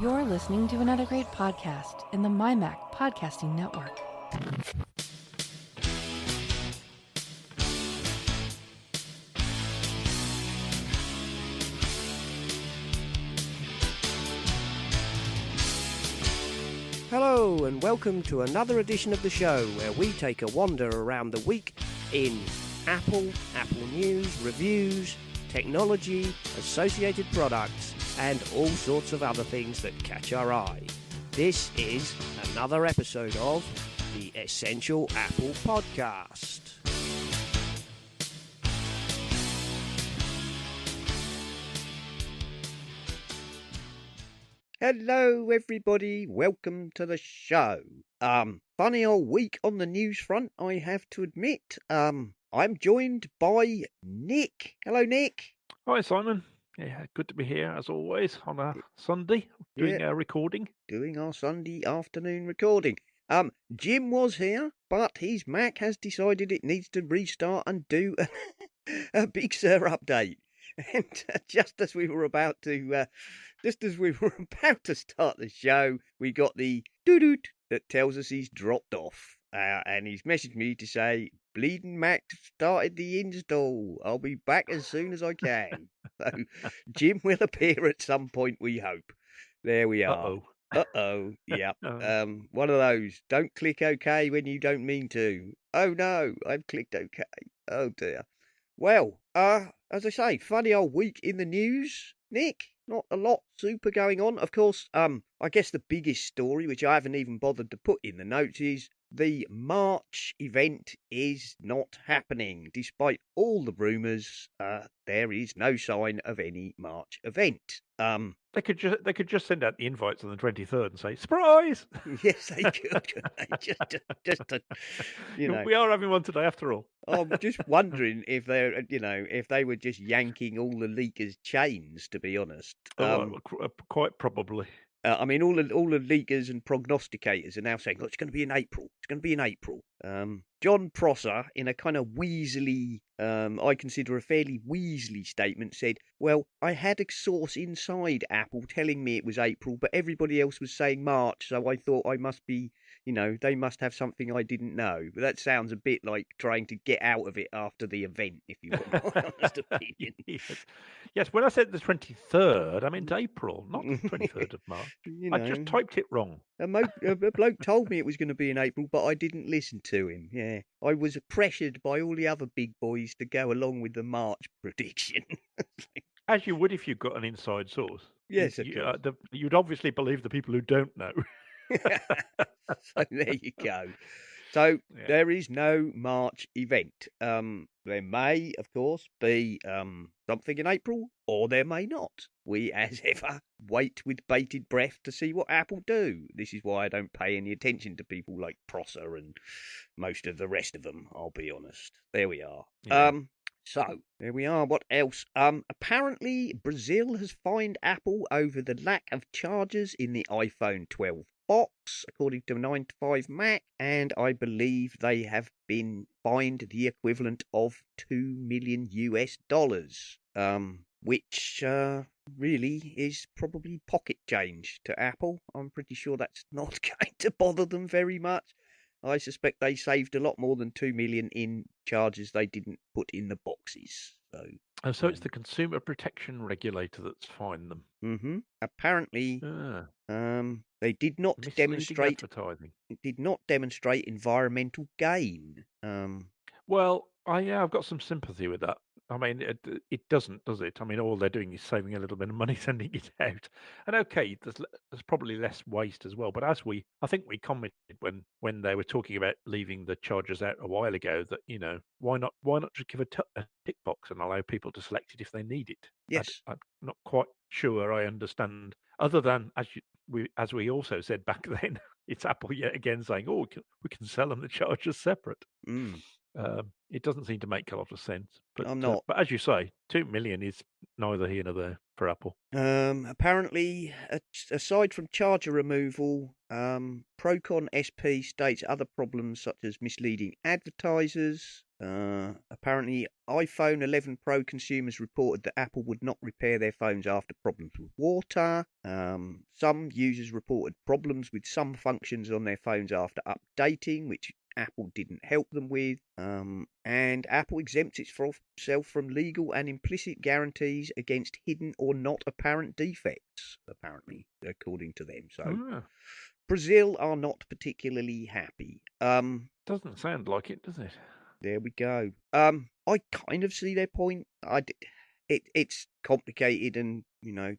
You're listening to another great podcast in the MyMac Podcasting Network. Hello and welcome to another edition of the show where we take a wander around the week in Apple news, reviews, technology, associated products, and all sorts of other things that catch our eye. This is another episode of the Essential Apple Podcast. Hello everybody, welcome to the show. Funny old week on the news front, I have to admit. I'm joined by Nick. Hello Nick. Hi Simon. Yeah, good to be here as always on a Sunday doing a recording. Doing our Sunday afternoon recording. Jim was here, but his Mac has decided it needs to restart and do a Big Sur update. And just as we were about to start the show, we got the doo-doot that tells us he's dropped off. And he's messaged me to say, bleeding Mac started the install. I'll be back as soon as I can. So Jim will appear at some point, we hope. There we are. Uh-oh. Yeah. One of those. Don't click OK when you don't mean to. Oh no, I've clicked OK. Oh dear. Well, as I say, funny old week in the news. Nick, not a lot super going on. Of course, I guess the biggest story, which I haven't even bothered to put in the notes, is the March event is not happening. Despite all the rumours, there is no sign of any March event. They could just send out the invites on the 23rd and say surprise. Yes, they could. Just to, we are having one today after all. I'm just wondering if they're, if they were just yanking all the leakers' chains. To be honest, quite probably. I mean, all the leakers and prognosticators are now saying, look, it's going to be in April. It's going to be in April. John Prosser, in a kind of Weasley, I consider a fairly Weasley statement, said, well, I had a source inside Apple telling me it was April, but everybody else was saying March, so I thought I must be, they must have something I didn't know. But that sounds a bit like trying to get out of it after the event, if you want my honest opinion. Yes, when I said the 23rd, I meant April, not the 23rd of March. I just typed it wrong. A bloke told me it was going to be in April, but I didn't listen to him. Yeah, I was pressured by all the other big boys to go along with the March prediction. As you would if you got an inside source. Yes, you'd obviously believe the people who don't know. So there you go. So There is no March event. There may, of course, be something in April, or there may not. We, as ever, wait with bated breath to see what Apple do. This is why I don't pay any attention to people like Prosser and most of the rest of them, I'll be honest. There we are. Yeah. So, there we are. What else? Apparently, Brazil has fined Apple over the lack of chargers in the iPhone 12 box, according to 9to5Mac, and I believe they have been fined the equivalent of $2 million, which really is probably pocket change to Apple. I'm pretty sure that's not going to bother them very much. I suspect they saved a lot more than $2 million in charges they didn't put in the boxes. So it's the Consumer Protection Regulator that's fined them. Mm-hmm. Apparently, they did not demonstrate. It did not demonstrate environmental gain. Well, I've got some sympathy with that. I mean, it doesn't, does it? I mean, all they're doing is saving a little bit of money sending it out. And okay, there's probably less waste as well. But I think we commented when they were talking about leaving the chargers out a while ago that why not just give a tick box and allow people to select it if they need it? Yes, I'm not quite sure I understand. Other than as we also said back then, it's Apple yet again saying, "Oh, we can sell them the chargers separate." It doesn't seem to make a lot of sense. But I'm not. But as you say, $2 million is neither here nor there for Apple. Apparently, aside from charger removal, Procon SP states other problems such as misleading advertisers, Apparently, iPhone 11 Pro consumers reported that Apple would not repair their phones after problems with water. Some users reported problems with some functions on their phones after updating, which Apple didn't help them with. And Apple exempts itself from legal and implicit guarantees against hidden or not apparent defects, apparently, according to them. So, Brazil are not particularly happy. Doesn't sound like it, does it? There we go. I kind of see their point. It's complicated, and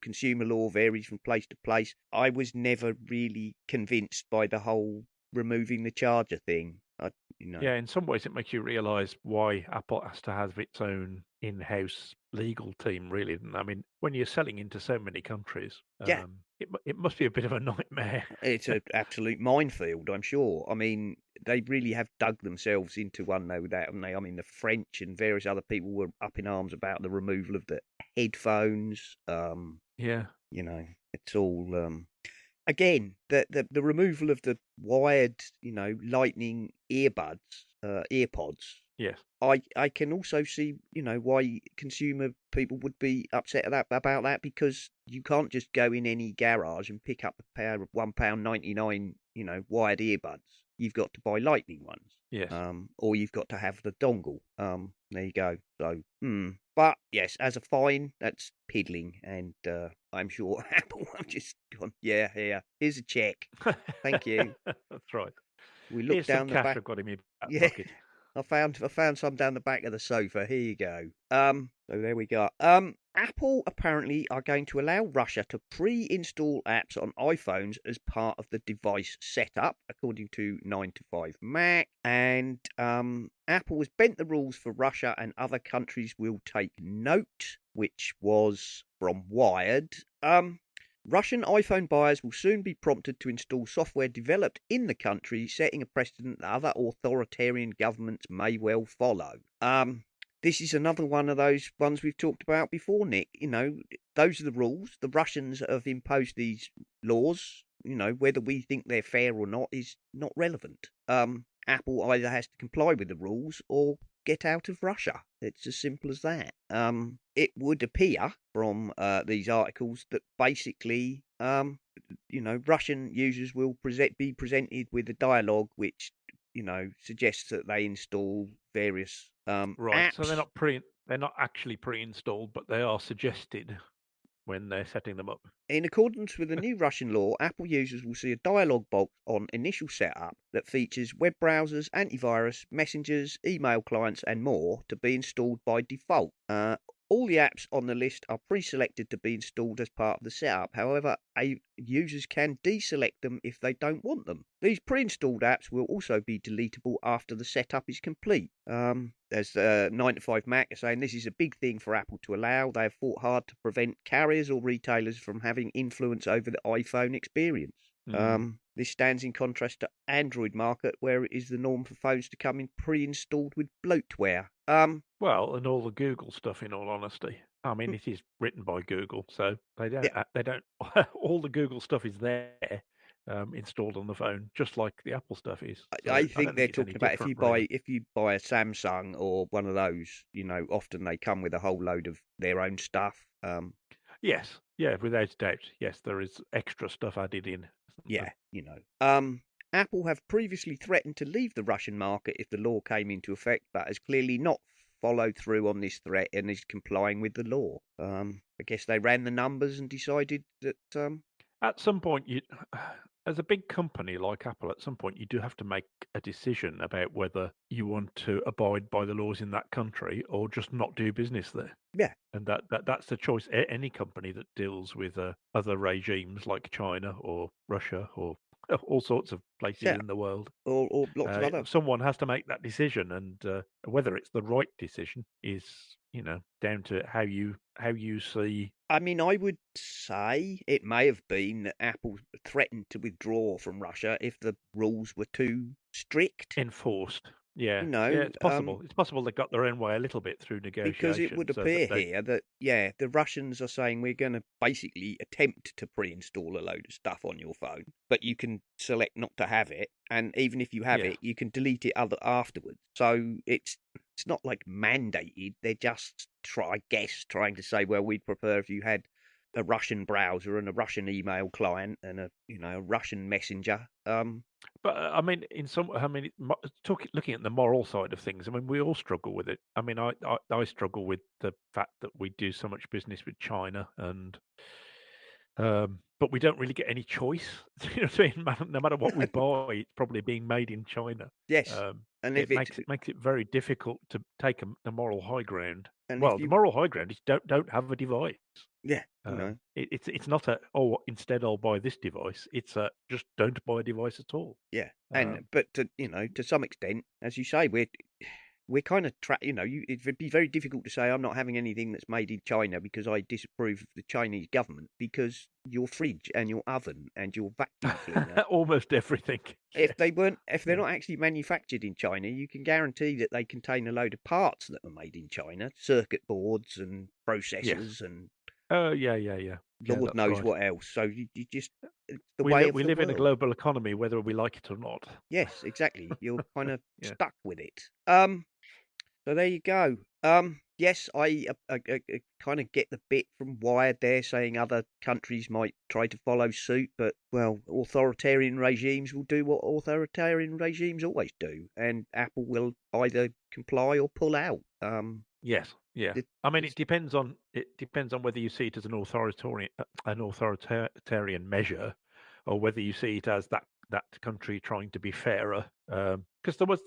consumer law varies from place to place. I was never really convinced by the whole removing the charger thing. Yeah, in some ways it makes you realise why Apple has to have its own in-house legal team, really. I mean, when you're selling into so many countries, Yeah. it must be a bit of a nightmare. It's an absolute minefield, I'm sure. I mean, they really have dug themselves into one, though, that, haven't they? I mean, the French and various other people were up in arms about the removal of the headphones. Yeah. It's all again, the removal of the wired, lightning earpods. Yes. I can also see, why consumer people would be upset about that, because you can't just go in any garage and pick up a pair of £1.99, wired earbuds. You've got to buy lightning ones. Yes. Or you've got to have the dongle. There you go. So, but yes, as a fine, that's piddling, and I'm sure Apple have just gone, yeah, here, here's a check. Thank you. That's right. We look Here's down some the cash back. I've got in my back Yeah. pocket. I found some down the back of the sofa. Here you go. So there we go. Apple apparently are going to allow Russia to pre-install apps on iPhones as part of the device setup, according to 9to5Mac. And Apple has bent the rules for Russia, and other countries will take note, which was from Wired. Russian iPhone buyers will soon be prompted to install software developed in the country, setting a precedent that other authoritarian governments may well follow. This is another one of those ones we've talked about before, Nick. Those are the rules. The Russians have imposed these laws. Whether we think they're fair or not is not relevant. Apple either has to comply with the rules or get out of Russia. It's as simple as that. It would appear from these articles that basically, Russian users will be presented with a dialogue which, suggests that they install various Right. apps. So they're not actually pre-installed, but they are suggested when they're setting them up. In accordance with the new Russian law, Apple users will see a dialog box on initial setup that features web browsers, antivirus, messengers, email clients, and more to be installed by default. All the apps on the list are pre-selected to be installed as part of the setup. However, users can deselect them if they don't want them. These pre-installed apps will also be deletable after the setup is complete. As 9to5Mac are saying, this is a big thing for Apple to allow. They have fought hard to prevent carriers or retailers from having influence over the iPhone experience. This stands in contrast to Android market, where it is the norm for phones to come in pre-installed with bloatware. Well, and all the Google stuff, in all honesty. I mean, it is written by Google, so they don't. Yeah. They don't. All the Google stuff is there, installed on the phone, just like the Apple stuff is. So I don't think they're it's any talking about if different, you buy a Samsung or one of those, often they come with a whole load of their own stuff. Yes, yeah, without doubt. Yes, there is extra stuff added in. Yeah, Apple have previously threatened to leave the Russian market if the law came into effect, but has clearly not followed through on this threat and is complying with the law. I guess they ran the numbers and decided that. At some point, as a big company like Apple, at some point you do have to make a decision about whether you want to abide by the laws in that country or just not do business there. Yeah. And that's the choice. Any company that deals with other regimes like China or Russia or all sorts of places Yeah. in the world, or lots of other. someone has to make that decision, and whether it's the right decision is down to how you see. I mean, I would say it may have been that Apple threatened to withdraw from Russia if the rules were too strict. Enforced. Yeah, You know, yeah, it's possible. It's possible they got their own way a little bit through negotiation. Because it would so appear that they, here that, the Russians are saying we're going to basically attempt to pre-install a load of stuff on your phone, but you can select not to have it, and even if you have Yeah. it, you can delete it afterwards. So it's it's not like mandated. They're just trying to say, well, we'd prefer if you had a Russian browser and a Russian email client and a Russian messenger. But I mean, looking at the moral side of things, I mean, we all struggle with it. I mean, I struggle with the fact that we do so much business with China, and but we don't really get any choice. You know what I mean? No matter what we buy, it's probably being made in China. Yes, and if It makes it very difficult to take a moral high ground. and Well, if the you moral high ground is don't have a device. yeah, you know. It's not instead I'll buy this device. It's just don't buy a device at all. Yeah, Um, but to some extent, as you say, we're kind of it would be very difficult to say I'm not having anything that's made in China because I disapprove of the Chinese government, because your fridge and your oven and your vacuum cleaner, almost everything. if they're Yeah. not actually manufactured in China, you can guarantee that they contain a load of parts that are made in China, circuit boards and processors and Oh, yeah. Lord That's knows right. what else. So you just it's the We way li- of we the live in a world. global economy, whether we like it or not. Yes, exactly. You're kind of Yeah. stuck with it. So there you go. Yes, I kind of get the bit from Wired there saying other countries might try to follow suit, but well, authoritarian regimes will do what authoritarian regimes always do, and Apple will either comply or pull out. Yes. Yeah. It, I mean, it's, it depends on whether you see it as an authoritarian measure, or whether you see it as that country trying to be fairer. Because there was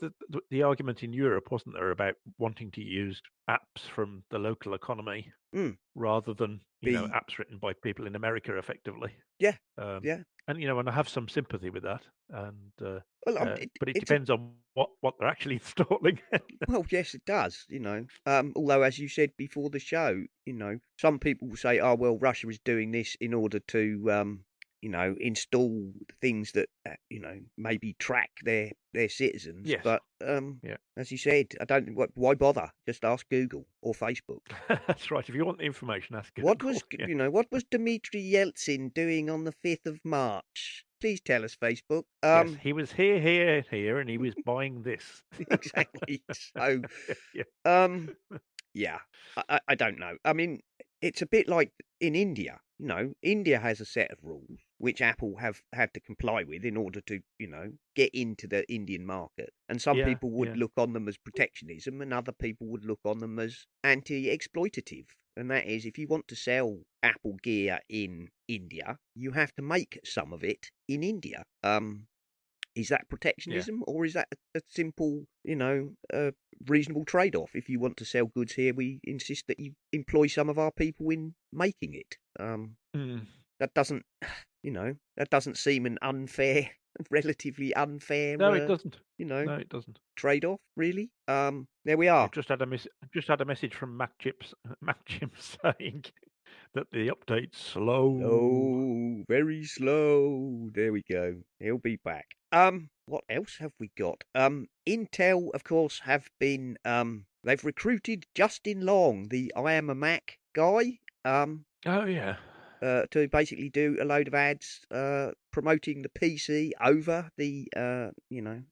the argument in Europe, wasn't there, about wanting to use apps from the local economy mm, rather than be apps written by people in America, effectively. yeah, Um, yeah. and and I have some sympathy with that. And Well, but it it's a depends on what they're actually installing. well, yes, it does. Although as you said before the show, some people will say, "Oh, well, Russia is doing this in order to, install things that, maybe track their citizens." Yes. But Yeah. as you said, I don't. Why bother? Just ask Google or Facebook. That's right. If you want the information, ask What Google. was Yeah. what was Dmitry Yeltsin doing on the 5th of March? Please tell us, Facebook. Yes, he was here, and he was buying this. Exactly. So, Yeah. um. Yeah, I don't know. I mean, it's a bit like in India. India has a set of rules which Apple have had to comply with in order to, get into the Indian market. And some Yeah. people would Yeah. look on them as protectionism, and other people would look on them as anti-exploitative. And that is, if you want to sell Apple gear in India, you have to make some of it in India. Is that Yeah. protectionism, or is that a simple, reasonable trade-off? If you want to sell goods here, we insist that you employ some of our people in making it. Mm. That doesn't, that doesn't seem an unfair, relatively unfair, No, it doesn't. you know, No, it doesn't. trade-off, really. There we I've are. just had a message from MacChip saying that the update's slow. Oh, very slow. There we go. He'll be back. What else have we got? Intel, of course, have been they've recruited Justin Long, the I Am a Mac guy, Oh yeah. to basically do a load of ads promoting the PC over the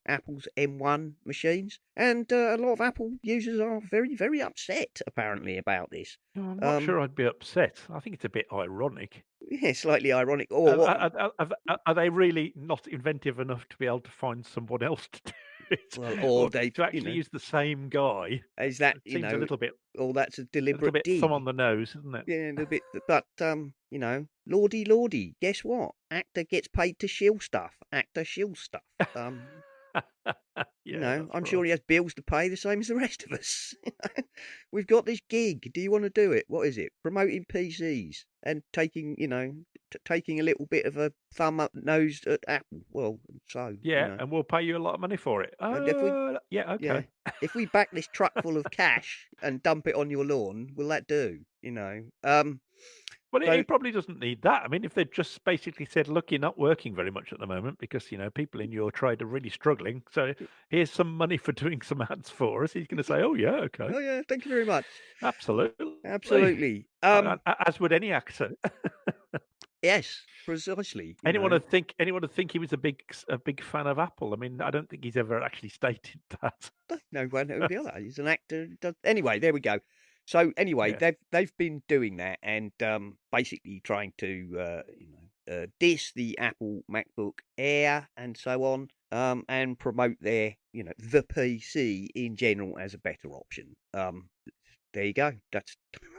Apple's M1 machines, and a lot of Apple users are very, very upset apparently about this. I'm not sure I'd be upset. I think it's a bit ironic. Yeah, slightly ironic. Or what? Are they really not inventive enough to be able to find someone else to do it, Well, or or they, to actually use the same guy? is that It seems a little bit that's a deliberate dig. thumb on the nose, isn't it? Yeah, a little bit. But lordy, lordy, guess what? Actor gets paid to shill stuff. Actor shill stuff. Yeah, that's I'm sure right. he has bills to pay the same as the rest of us. We've got this gig. Do you want to do it? What is it? Promoting PCs and taking, taking a little bit of a thumb up nose at Apple. Well, so Yeah, and we'll pay you a lot of money for it. and if we, Yeah, yeah, okay. if we back this truck full of cash and dump it on your lawn, will that do? Well, So- it probably doesn't need that. I mean, if they just basically said, "Look, you're not working very much at the moment because people in your trade are really struggling. So here's some money for doing some ads for us." He's going to say, "Oh yeah, okay, Oh yeah, thank you very much. absolutely, Absolutely. As would any actor." Yes, precisely. Anyone would think he was a big fan of Apple. I mean, I don't think he's ever actually stated that. No one who the other. He's an actor. Anyway, there we go. So anyway, Yes. they've been doing that and basically trying to diss the Apple MacBook Air and so on, and promote their the PC in general as a better option. There you go. That's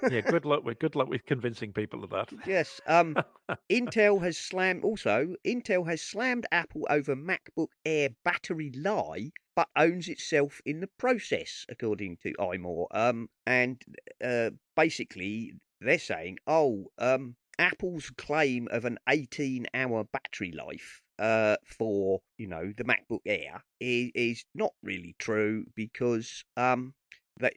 Yeah, good luck with convincing people of that. yes. Intel has slammed Apple over MacBook Air battery lie, but owns itself in the process, according to iMore. And basically they're saying, Apple's claim of an 18-hour battery life for the MacBook Air is not really true because that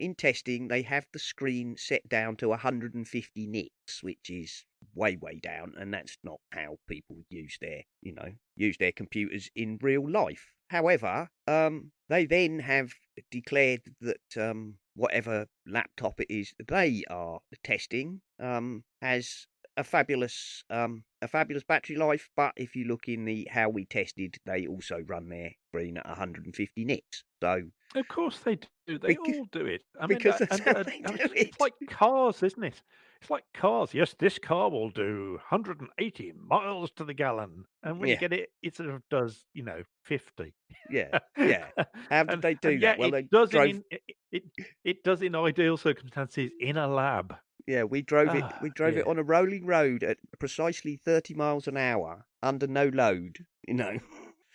in testing they have the screen set down to 150 nits, which is way down, and that's not how people use their computers in real life. However, they then have declared that whatever laptop it is they are testing has a fabulous battery life, but if you look in the how we tested, they also run their screen at 150 nits. So of course they do. They all do it. I mean, because that's how they do it. It's like cars, isn't it? It's like cars. Yes, this car will do 180 miles to the gallon, and when you get it, it sort of does 50. Yeah. How did they do that? Well, it does in ideal circumstances in a lab. Yeah, we drove it. We drove it on a rolling road at precisely 30 miles an hour under no load.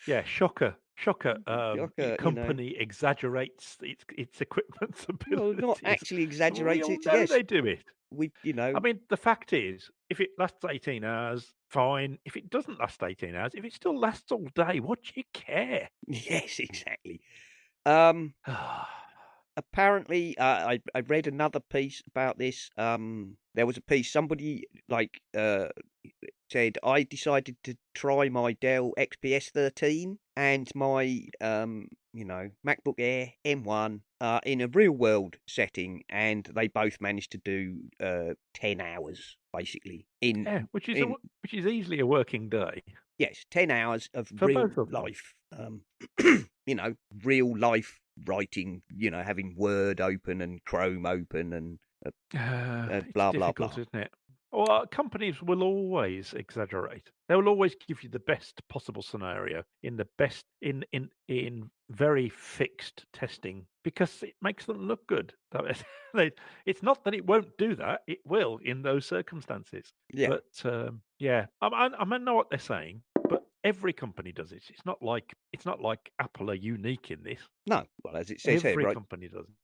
Yeah, shocker. Company you exaggerates its equipment's abilities. Well, not actually exaggerates it. Know Yes, they do it. I mean, the fact is, if it lasts 18 hours, fine. If it doesn't last 18 hours, if it still lasts all day, what do you care? Yes, exactly. Apparently, I read another piece about this. There was a piece somebody said I decided to try my Dell XPS 13 and my MacBook Air M1 in a real world setting, and they both managed to do 10 hours basically which is easily a working day. Yes, 10 hours of For real both of them. life. Real life writing, having Word open and Chrome open and it's blah, blah, difficult, blah. isn't it? Well, companies will always exaggerate. They will always give you the best possible scenario in very fixed testing because it makes them look good. It's not that it won't do that; it will in those circumstances. Yeah. But I know what they're saying. But every company does it. It's not like Apple are unique in this. No, well, as it says here, Every right? company does it.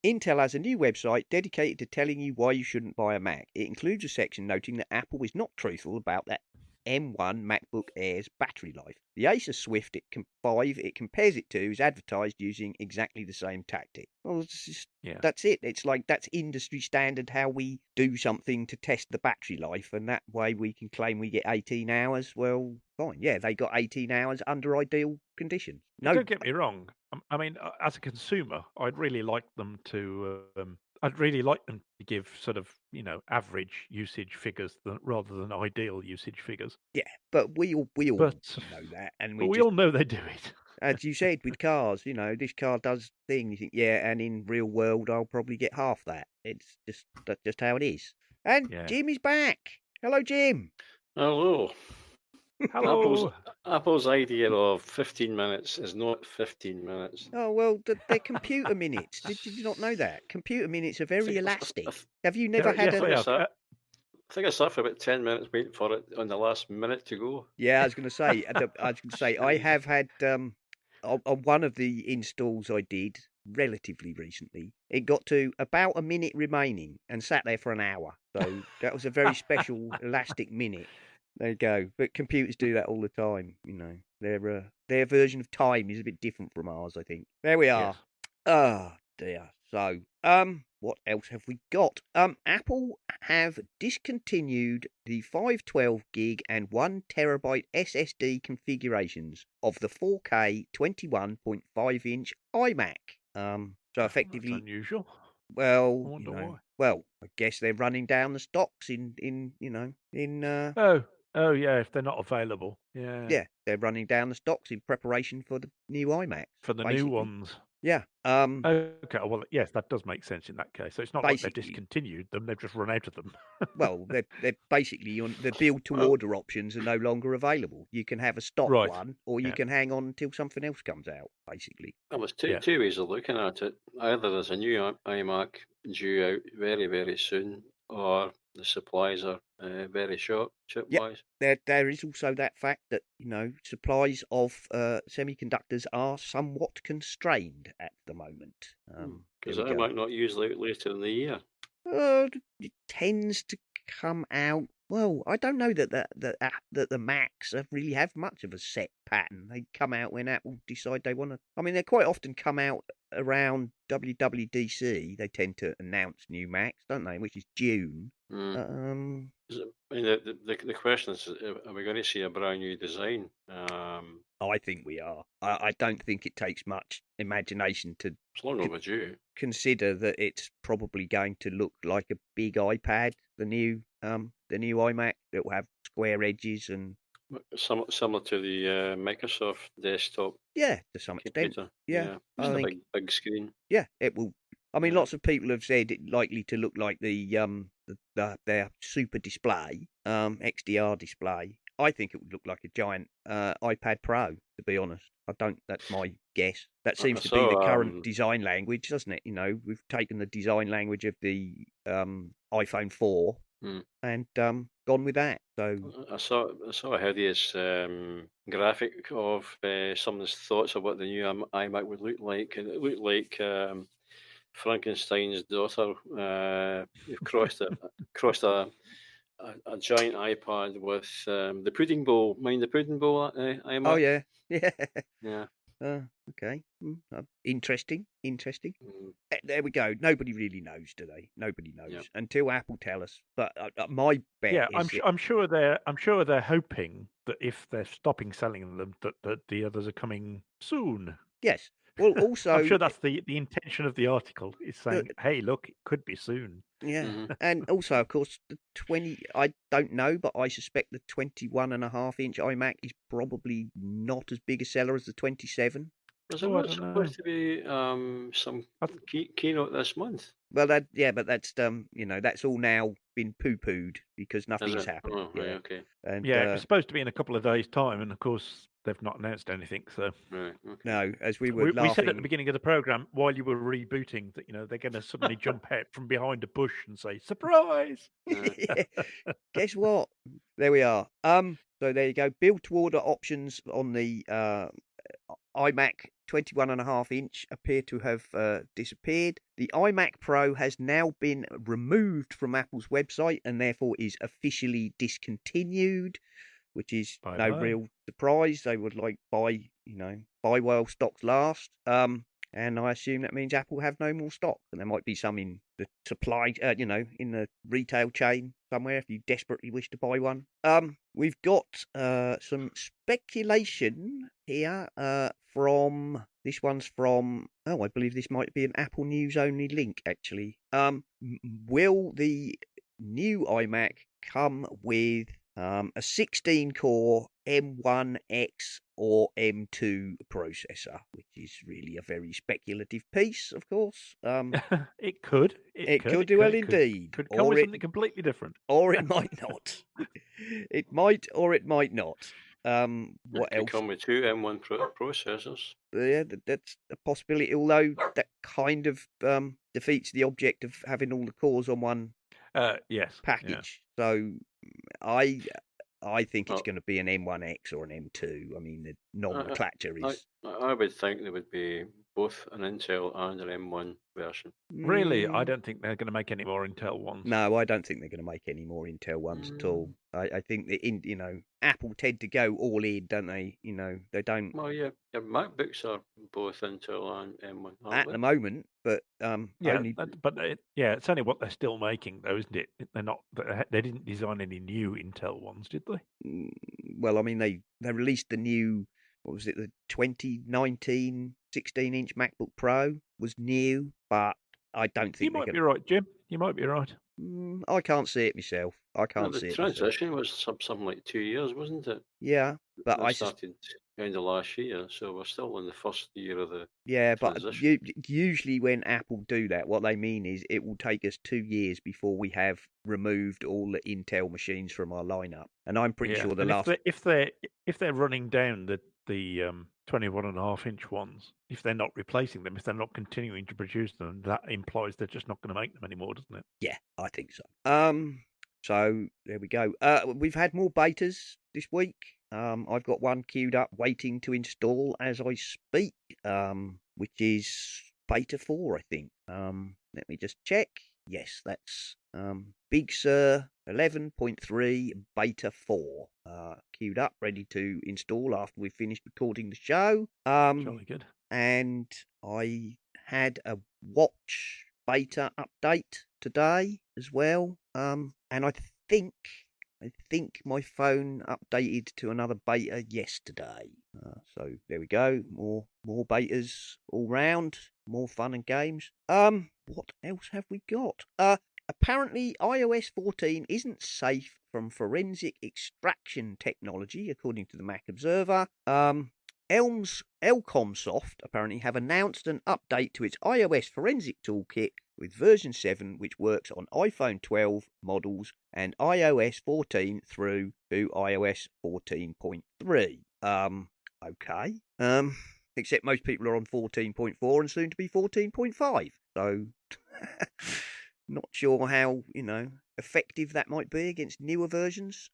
Intel has a new website dedicated to telling you why you shouldn't buy a Mac. It includes a section noting that Apple is not truthful about that M1 MacBook Air's battery life. The Acer Swift 5 it compares it to is advertised using exactly the same tactic. Well, that's it. It's like that's industry standard how we do something to test the battery life, and that way we can claim we get 18 hours. Well, fine. Yeah, they got 18 hours under ideal conditions. No, don't get me wrong. I mean, as a consumer, I'd really like them to. I'd really like them to give sort of average usage figures rather than ideal usage figures. Yeah, but we all know that, and we all know they do it. As you said with cars, this car does thing. You think, yeah, and in real world, I'll probably get half that. That's just how it is. And Jim is back. Hello, Jim. Hello. Hello. Apple's idea of 15 minutes is not 15 minutes. Oh, well, they're computer minutes. Did you not know that? Computer minutes are very elastic. Have you never had I think I sat for about 10 minutes waiting for it on the last minute to go. Yeah, I was going to say, I have had, on one of the installs I did relatively recently, it got to about a minute remaining and sat there for an hour. So that was a very special elastic minute. There you go. But computers do that all the time. Their version of time is a bit different from ours, I think. There we are. Oh dear. So, what else have we got? Apple have discontinued the 512 gig and 1 terabyte SSD configurations of the 4K 21.5 inch iMac. So effectively, That's unusual. well, Well, I guess they're running down the stocks in Oh, yeah, if they're not available. Yeah. yeah, they're running down the stocks in preparation for the new iMacs. For the new basically. ones. Yeah. Okay, well, yes, that does make sense in that case. So it's not like they've Basically. discontinued them; they've just run out of them. Well, they're basically the build to order options are no longer available. You can have a stock Right. one, or you Yeah. can hang on until something else comes out. Basically. Well, there's Yeah. two ways of looking at it. Either there's a new iMac due out very, very soon, or the supplies are very short chip-wise. There is also that fact that supplies of semiconductors are somewhat constrained at the moment. Because there we go. iMac not usually out later in the year. It tends to come out. Well, I don't know that the Macs really have much of a set pattern. They come out when Apple decide they want to. I mean, they quite often come out around WWDC. They tend to announce new Macs, don't they? Which is June. I mean, the question is, are we going to see a brand new design? I think we are. I don't think it takes much imagination to It's long overdue. consider that it's probably going to look like a big iPad. The new iMac that will have square edges and Similar to the Microsoft desktop yeah, to some extent. computer. Yeah, I Just a think big screen. yeah, it will. I mean, Yeah. lots of people have said it's likely to look like their super display, XDR display. I think it would look like a giant iPad Pro. To be honest, I don't. That's my guess. That I seems to be the saw, current design language, doesn't it? We've taken the design language of the iPhone 4 and gone with that. So I saw a hideous graphic of someone's thoughts of what the new iMac would look like, and it looked like Frankenstein's daughter crossed a giant iPad with the pudding bowl. Mind the pudding bowl iMac? oh yeah, yeah. Yeah. Okay. Interesting. Mm. There we go. Nobody really knows, do they? Nobody knows Yep. until Apple tell us. But my bet Yeah, is I'm sure they're hoping that if they're stopping selling them, that the others are coming soon. yes. Well, also, I'm sure that's the intention of the article is saying, hey, look, it could be soon. yeah, Mhm. and also, of course, the 20. I don't know, but I suspect the 21.5-inch iMac is probably not as big a seller as the 27. Was Oh, there I not don't know. supposed to be some keynote this month? Well, but that's that's all now been poo-pooed because Is nothing's it? happened. Oh, yeah, right, okay. and Yeah, it was supposed to be in a couple of days' time, and of course they've not announced anything. So Right, okay. no, as we were we said at the laughing. beginning of the program while you were rebooting that they're going to suddenly jump out from behind a bush and say surprise. Yeah. Guess what? There we are. So there you go. Build to order options on the iMac 21.5-inch appear to have disappeared. The iMac Pro has now been removed from Apple's website and therefore is officially discontinued, which is no Bye-bye. real surprise. They would buy while stocks last. And I assume that means Apple have no more stock, and there might be some in the supply, in the retail chain somewhere if you desperately wish to buy one. We've got some speculation here from this one's from. Oh, I believe this might be an Apple News only link actually. Will the new iMac come with a 16-core M1X or M2 processor, which is really a very speculative piece, of course. It could. It could do well indeed. Could come Or with it- something completely different. Or it might not. It might or it might not. What It could else? come with two M1 processors. Yeah, that's a possibility, although that kind of defeats the object of having all the cores on one Yes. Yeah. package. So I think it's Well- going to be an M1X or an M2. I mean, the nomenclature is I would think there would be both an Intel and an M1 version. Really, I Mm, don't think they're going to make any more Intel ones. No, I don't think they're going to make any more Intel ones at all. I think that Apple tend to go all in, don't they? They don't Well, yeah, your MacBooks are both Intel and M1, at aren't the they? moment, but Yeah, only but it's only what they're still making, though, isn't it? They're not. They didn't design any new Intel ones, did they? well, I mean they released the new, what was it, the 2019 16-inch MacBook Pro was new, but I don't You think they're might going be right, Jim. You might be right. to. I can't see it myself. I No, can't the see it myself. transition was something like 2 years, wasn't it? Yeah, but That I started end of last year, so we're still in the first year of the Yeah, but transition. usually when Apple do that, what they mean is it will take us 2 years before we have removed all the Intel machines from our lineup. And I'm pretty Yeah, sure the and last. if they're running down the 21.5-inch ones, if they're not replacing them, if they're not continuing to produce them, that implies they're just not going to make them anymore, doesn't it? Yeah, I think so. So there we go. We've had more betas this week. I've got one queued up waiting to install as I speak. Which is beta 4, I think. Let me just check. Yes, that's Big Sur 11.3 beta 4. Queued up, ready to install after we've finished recording the show. Jolly good. And I had a watch beta update today as well. And I think my phone updated to another beta yesterday. So there we go. More betas all round. More fun and games. What else have we got? Apparently iOS 14 isn't safe from forensic extraction technology, according to the Mac Observer. Elcomsoft apparently have announced an update to its iOS forensic toolkit with version 7, which works on iPhone 12 models and iOS 14 through to iOS 14.3. Okay. Except most people are on 14.4 and soon to be 14.5. So, not sure how, effective that might be against newer versions.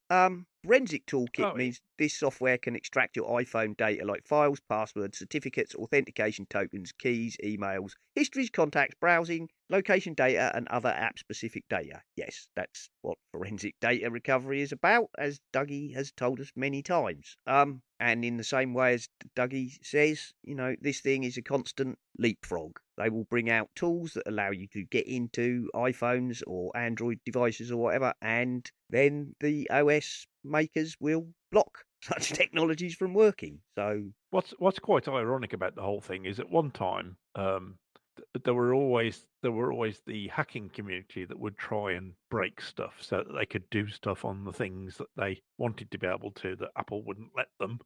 Forensic Toolkit means this software can extract your iPhone data like files, passwords, certificates, authentication tokens, keys, emails, histories, contacts, browsing, location data, and other app-specific data. Yes, that's what forensic data recovery is about, as Dougie has told us many times. And in the same way as Dougie says, this thing is a constant leapfrog. They will bring out tools that allow you to get into iPhones or Android devices or whatever, and then the OS makers will block such technologies from working. So what's quite ironic about the whole thing is at one time there were always the hacking community that would try and break stuff so that they could do stuff on the things that they wanted to be able to that Apple wouldn't let them.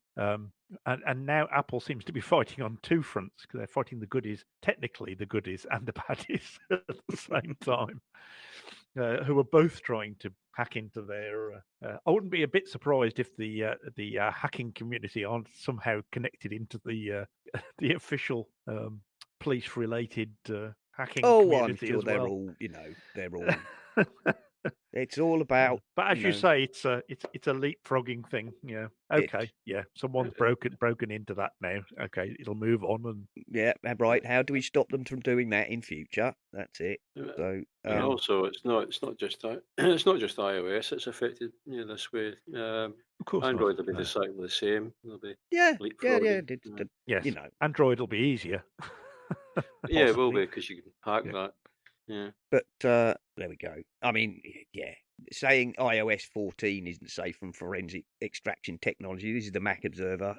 And now Apple seems to be fighting on two fronts because they're fighting technically the goodies and the baddies at the same time. Who are both trying to hack into their. I wouldn't be a bit surprised if the hacking community aren't somehow connected into the the official police-related hacking I'm community sure as they're well. all, they're all. It's all about. But as you say, it's a leapfrogging thing. Yeah. Okay. Yeah. Someone's broken into that now. Okay, it'll move on and. Yeah, right. How do we stop them from doing that in future? That's it. So. And also, it's not just it's not just iOS. It's affected this way. Of course, Android will be exactly the same. They'll be yeah. Yes. Android will be easier. Yeah, it will be because you can hack that. Yeah. But there we go. I mean, yeah, saying iOS 14 isn't safe from forensic extraction technology. This is the Mac Observer.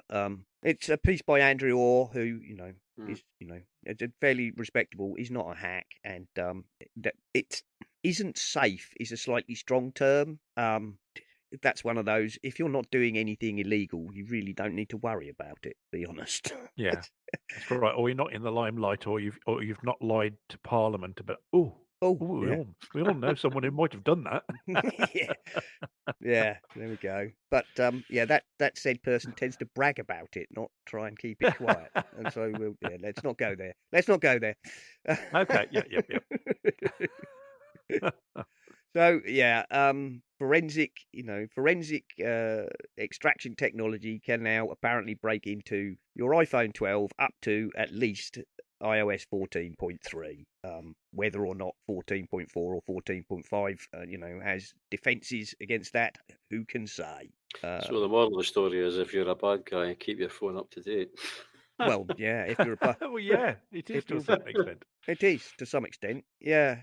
It's a piece by Andrew Orr, who is it's a fairly respectable. He's not a hack, and it isn't safe is a slightly strong term. That's one of those. If you're not doing anything illegal, you really don't need to worry about it. To be honest. Yeah, that's right. Or you're not in the limelight, or you've not lied to Parliament about. We all know someone who might have done that. Yeah. There we go. But that said person tends to brag about it, not try and keep it quiet. And so let's not go there. Let's not go there. Okay. Yeah. So forensic extraction technology can now apparently break into your iPhone 12 up to at least iOS 14.3. Whether or not 14.4 or 14.5, has defences against that, who can say? So the moral of the story is, if you're a bad guy, keep your phone up to date. Well, yeah, if you're a bad... well, yeah, it is to a certain extent. It is to some extent, yeah.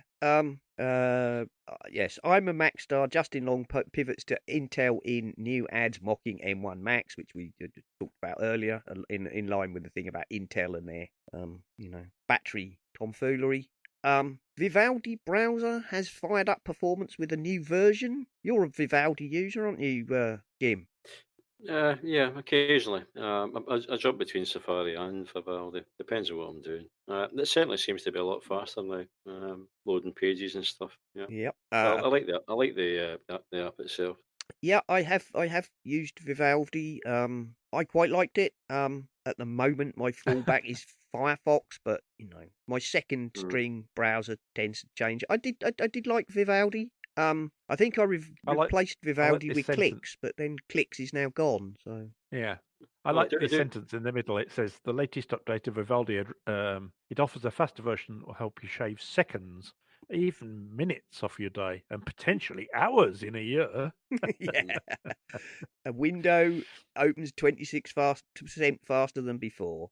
Yes, I'm a Mac star. Justin Long pivots to Intel in new ads mocking M1 Max, which we talked about earlier, in line with the thing about Intel and their, battery tomfoolery. Vivaldi browser has fired up performance with a new version. You're a Vivaldi user, aren't you, Jim? Yeah, occasionally. I jump between Safari and Vivaldi. Depends on what I'm doing. It certainly seems to be a lot faster now. Loading pages and stuff. Yeah, Yep. I like that. I like the app itself. Yeah, I have used Vivaldi. I quite liked it. At the moment, my fallback is Firefox, but my second string browser tends to change. I did like Vivaldi. I think I replaced Vivaldi this with sentence. Clicks, but then Clicks is now gone. So Yeah. I like this sentence in the middle. It says the latest update of Vivaldi. It offers a faster version that will help you shave seconds, even minutes off your day, and potentially hours in a year. yeah, a window opens 26% faster than before.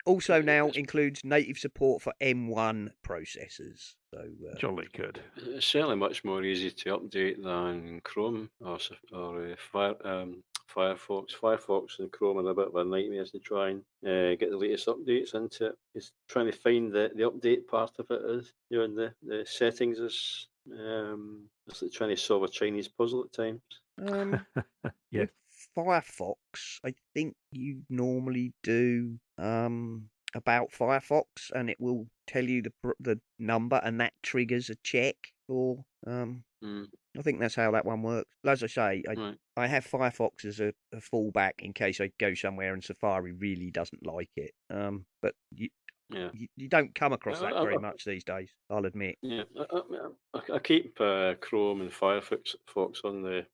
Also now includes native support for M1 processors. So jolly good. It's certainly much more easy to update than Chrome or Firefox. Firefox and Chrome are a bit of a nightmare to try and get the latest updates into it. It's trying to find the update part of it is, in the settings is it's like trying to solve a Chinese puzzle at times. Yes. With Firefox, I think you normally do about Firefox, and it will tell you the number, and that triggers a check. Or I think that's how that one works. As I say, I have Firefox as a fallback in case I go somewhere and Safari really doesn't like it. But you don't come across that very much these days, I'll admit. Yeah, I keep Chrome and Firefox on the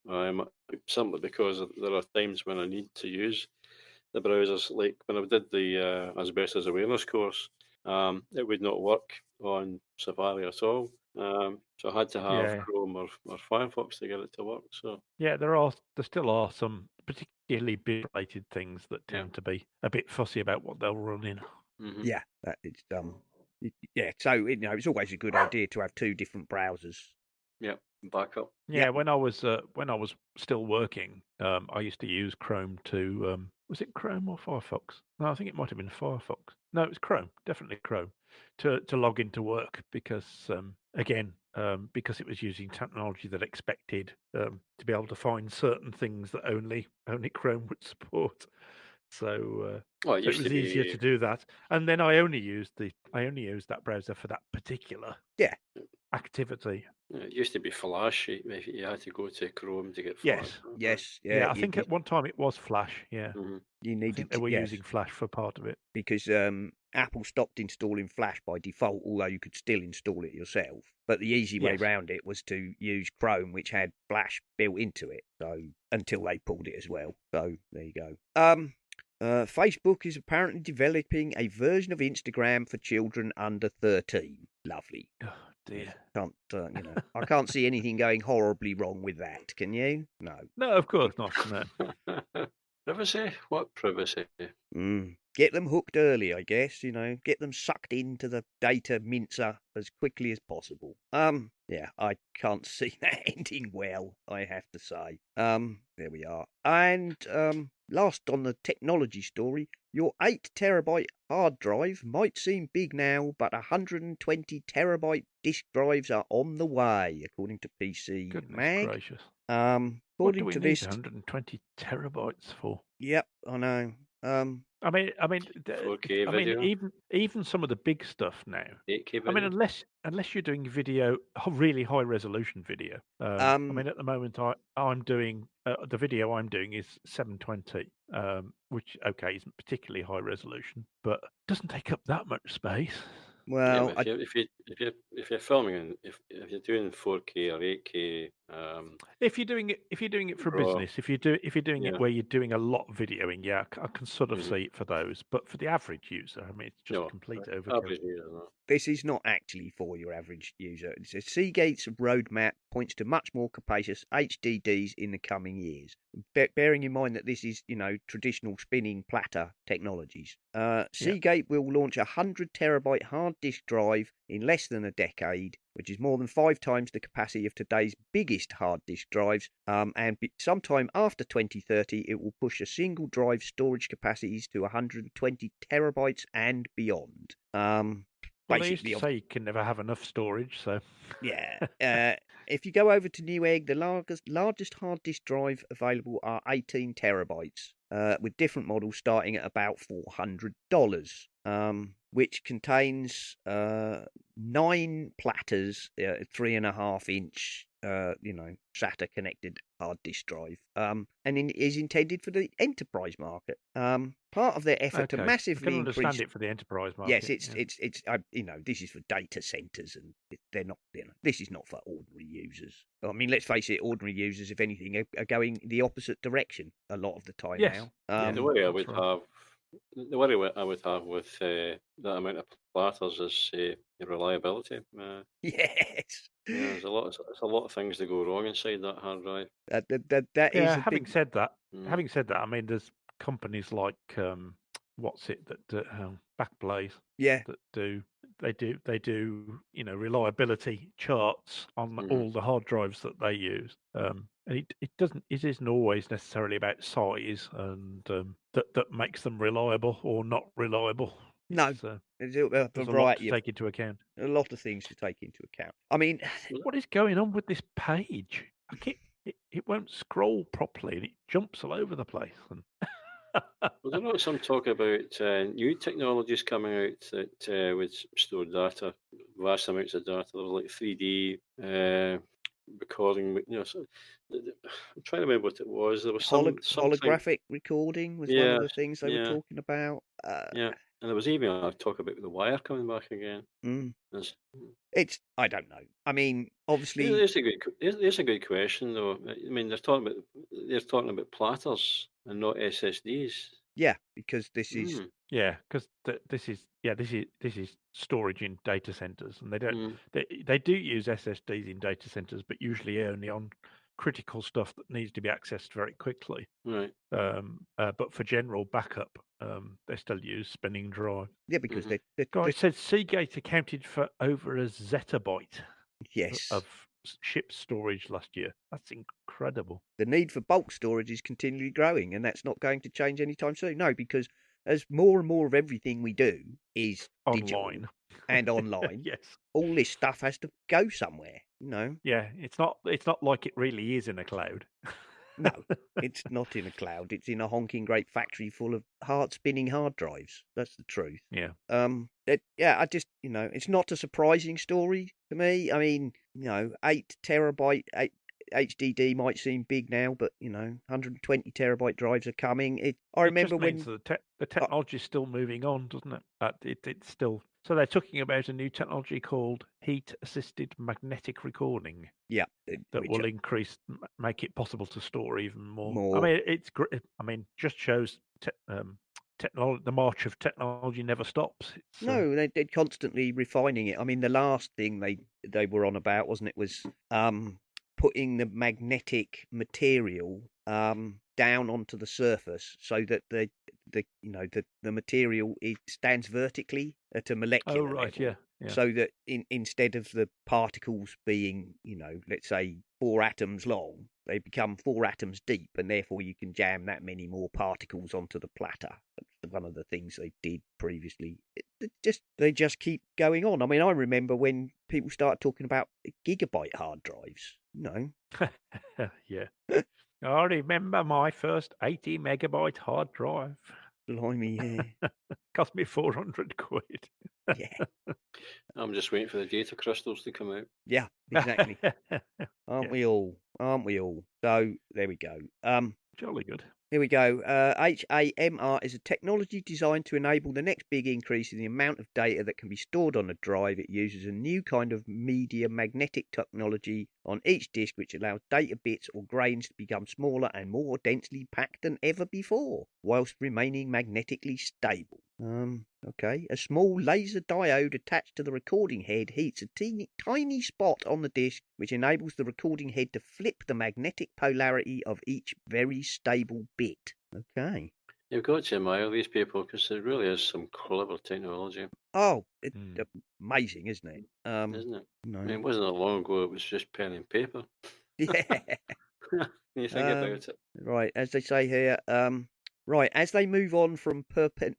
simply because there are times when I need to use the browsers. Like when I did the asbestos awareness course, it would not work on Safari at all. So I had to have Chrome or Firefox to get it to work. So yeah, there still are some particularly big related things that tend to be a bit fussy about what they'll run in. Mm-hmm. Yeah, it's yeah. So it's always a good idea to have two different browsers. Yeah, backup. Yeah, when I was still working, I used to use Chrome to was it Chrome or Firefox? No, I think it might have been Firefox. No, it was Chrome, definitely Chrome, to log into work because because it was using technology that expected to be able to find certain things that only Chrome would support. So, it was easier to do that, and then I only used that browser for that particular activity. It used to be Flash. You had to go to Chrome to get Flash. Yes. Yeah, I think at one time it was Flash. Yeah, you needed. They were using Flash for part of it because Apple stopped installing Flash by default, although you could still install it yourself. But the easy way around it was to use Chrome, which had Flash built into it. So until they pulled it as well. So there you go. Facebook is apparently developing a version of Instagram for children under 13. Lovely. Oh dear. Can't I can't see anything going horribly wrong with that. Can you? No. No, of course not. No. Privacy? What privacy? Get them hooked early, I guess. Get them sucked into the data mincer as quickly as possible. Yeah, I can't see that ending well, I have to say. There we are. And last on the technology story, your 8 terabyte hard drive might seem big now, but 120 terabyte disk drives are on the way, according to PC Mag. Gracious. What do we need 120 terabytes for? Yep, I know. I mean, 4K video. Even some of the big stuff now. 8K video. I mean, unless you're doing video, really high resolution video. I mean, at the moment, I'm doing the video I'm doing is 720, which isn't particularly high resolution, but doesn't take up that much space. Well, if you're filming and if you're doing 4K or 8K, if you're doing it for business, if you're doing it where you're doing a lot of videoing, I can sort of see it for those. But for the average user, I mean, it's just complete overkill. This is not actually for your average user. It says Seagate's roadmap points to much more capacious HDDs in the coming years. Bearing in mind that this is, traditional spinning platter technologies. Seagate will launch a 100 terabyte hard disk drive in less than a decade, which is more than 5 times the capacity of today's biggest hard disk drives. And sometime after 2030, it will push a single drive storage capacities to 120 terabytes and beyond. Well, they used basically to say you can never have enough storage, so yeah. If you go over to Newegg, the largest hard disk drive available are 18 terabytes, with different models starting at about $400, which contains 9 platters, 3.5-inch, SATA connected hard disk drive, and is intended for the enterprise market. Part of their effort to okay. I massively can understand increase. it for the enterprise Yes, market. it's this is for data centers, and they're not, this is not for ordinary users. I mean, let's face it, ordinary users, if anything, are going the opposite direction a lot of the time Yes. now. Yeah. The worry I that's would right. have, the worry I would have with that amount of platters is the reliability. Yes, There's a lot of things that go wrong inside that hard drive. that is Yeah. a Having big. said that, Mm. I mean, there's companies like what's it that Backblaze Yeah, that do reliability charts on Mhm. all the hard drives that they use. And it isn't always necessarily about size and that makes them reliable or not reliable. no, It's, there's a there's a lot to variety of take into account. a lot of things to take into account. I mean, What is going on with this page? It won't scroll properly and it jumps all over the place. And Well, there was some talk about new technologies coming out that would store data, vast amounts of data. There was like 3D recording. I'm trying to remember what it was. There was something. holographic recording was one of Yeah, the things they were yeah, talking about. yeah. And there was even a talk about the wire coming back again. Mm. There's, I don't know. I mean, obviously, there's a good question though. I mean, they're talking about platters and not SSDs. yeah, because this is Mm, yeah, because this is storage in data centers, and mm, they do use SSDs in data centers, but usually only on critical stuff that needs to be accessed very quickly. right. But for general backup, they still use spinning drive. yeah, because Mhm. God, it said Seagate accounted for over a zettabyte yes, of ship storage last year. That's incredible. the need for bulk storage is continually growing, and that's not going to change anytime soon. No, because as more and more of everything we do is digital Online. and online, Yes. all this stuff has to go somewhere. Yeah, it's not like it really is in a cloud. No, it's not in a cloud. It's in a honking great factory full of spinning hard drives. That's the truth. Yeah. I just, it's not a surprising story to me. I mean, 8 terabyte HDD might seem big now, but 120 terabyte drives are coming. I remember it just means when that the technology is still moving on, doesn't it? It's still. So they're talking about a new technology called heat-assisted magnetic recording. yeah, that will make it possible to store even more. more. I mean, it's great. I mean, just shows technology. The march of technology never stops. It's, No, they're constantly refining it. I mean, the last thing they were on about, wasn't it, was putting the magnetic material down onto the surface so that the material stands vertically at a molecular oh right, level. yeah. So that instead of the particles being, let's say 4 atoms long, they become 4 atoms deep, and therefore you can jam that many more particles onto the platter. That's one of the things they did previously. They just keep going on. I mean, I remember when people started talking about gigabyte hard drives. Yeah. I remember my first 80 megabyte hard drive. Blimey, Cost me 400 quid. yeah. I'm just waiting for the data crystals to come out. Yeah, exactly. Aren't we all? So there we go. Jolly good. Here we go. HAMR is a technology designed to enable the next big increase in the amount of data that can be stored on a drive. It uses a new kind of media magnetic technology on each disk, which allows data bits or grains to become smaller and more densely packed than ever before, whilst remaining magnetically stable. Okay. A small laser diode attached to the recording head heats a tiny spot on the disk, which enables the recording head to flip the magnetic polarity of each very stable bit. Okay. You've got to admire these people because there really is some clever technology, Oh, it's amazing, isn't it? isn't it? No. I mean, it wasn't that long ago it was just pen and paper. Yeah. When you think about it. Right, as they say here, Right, as they move on from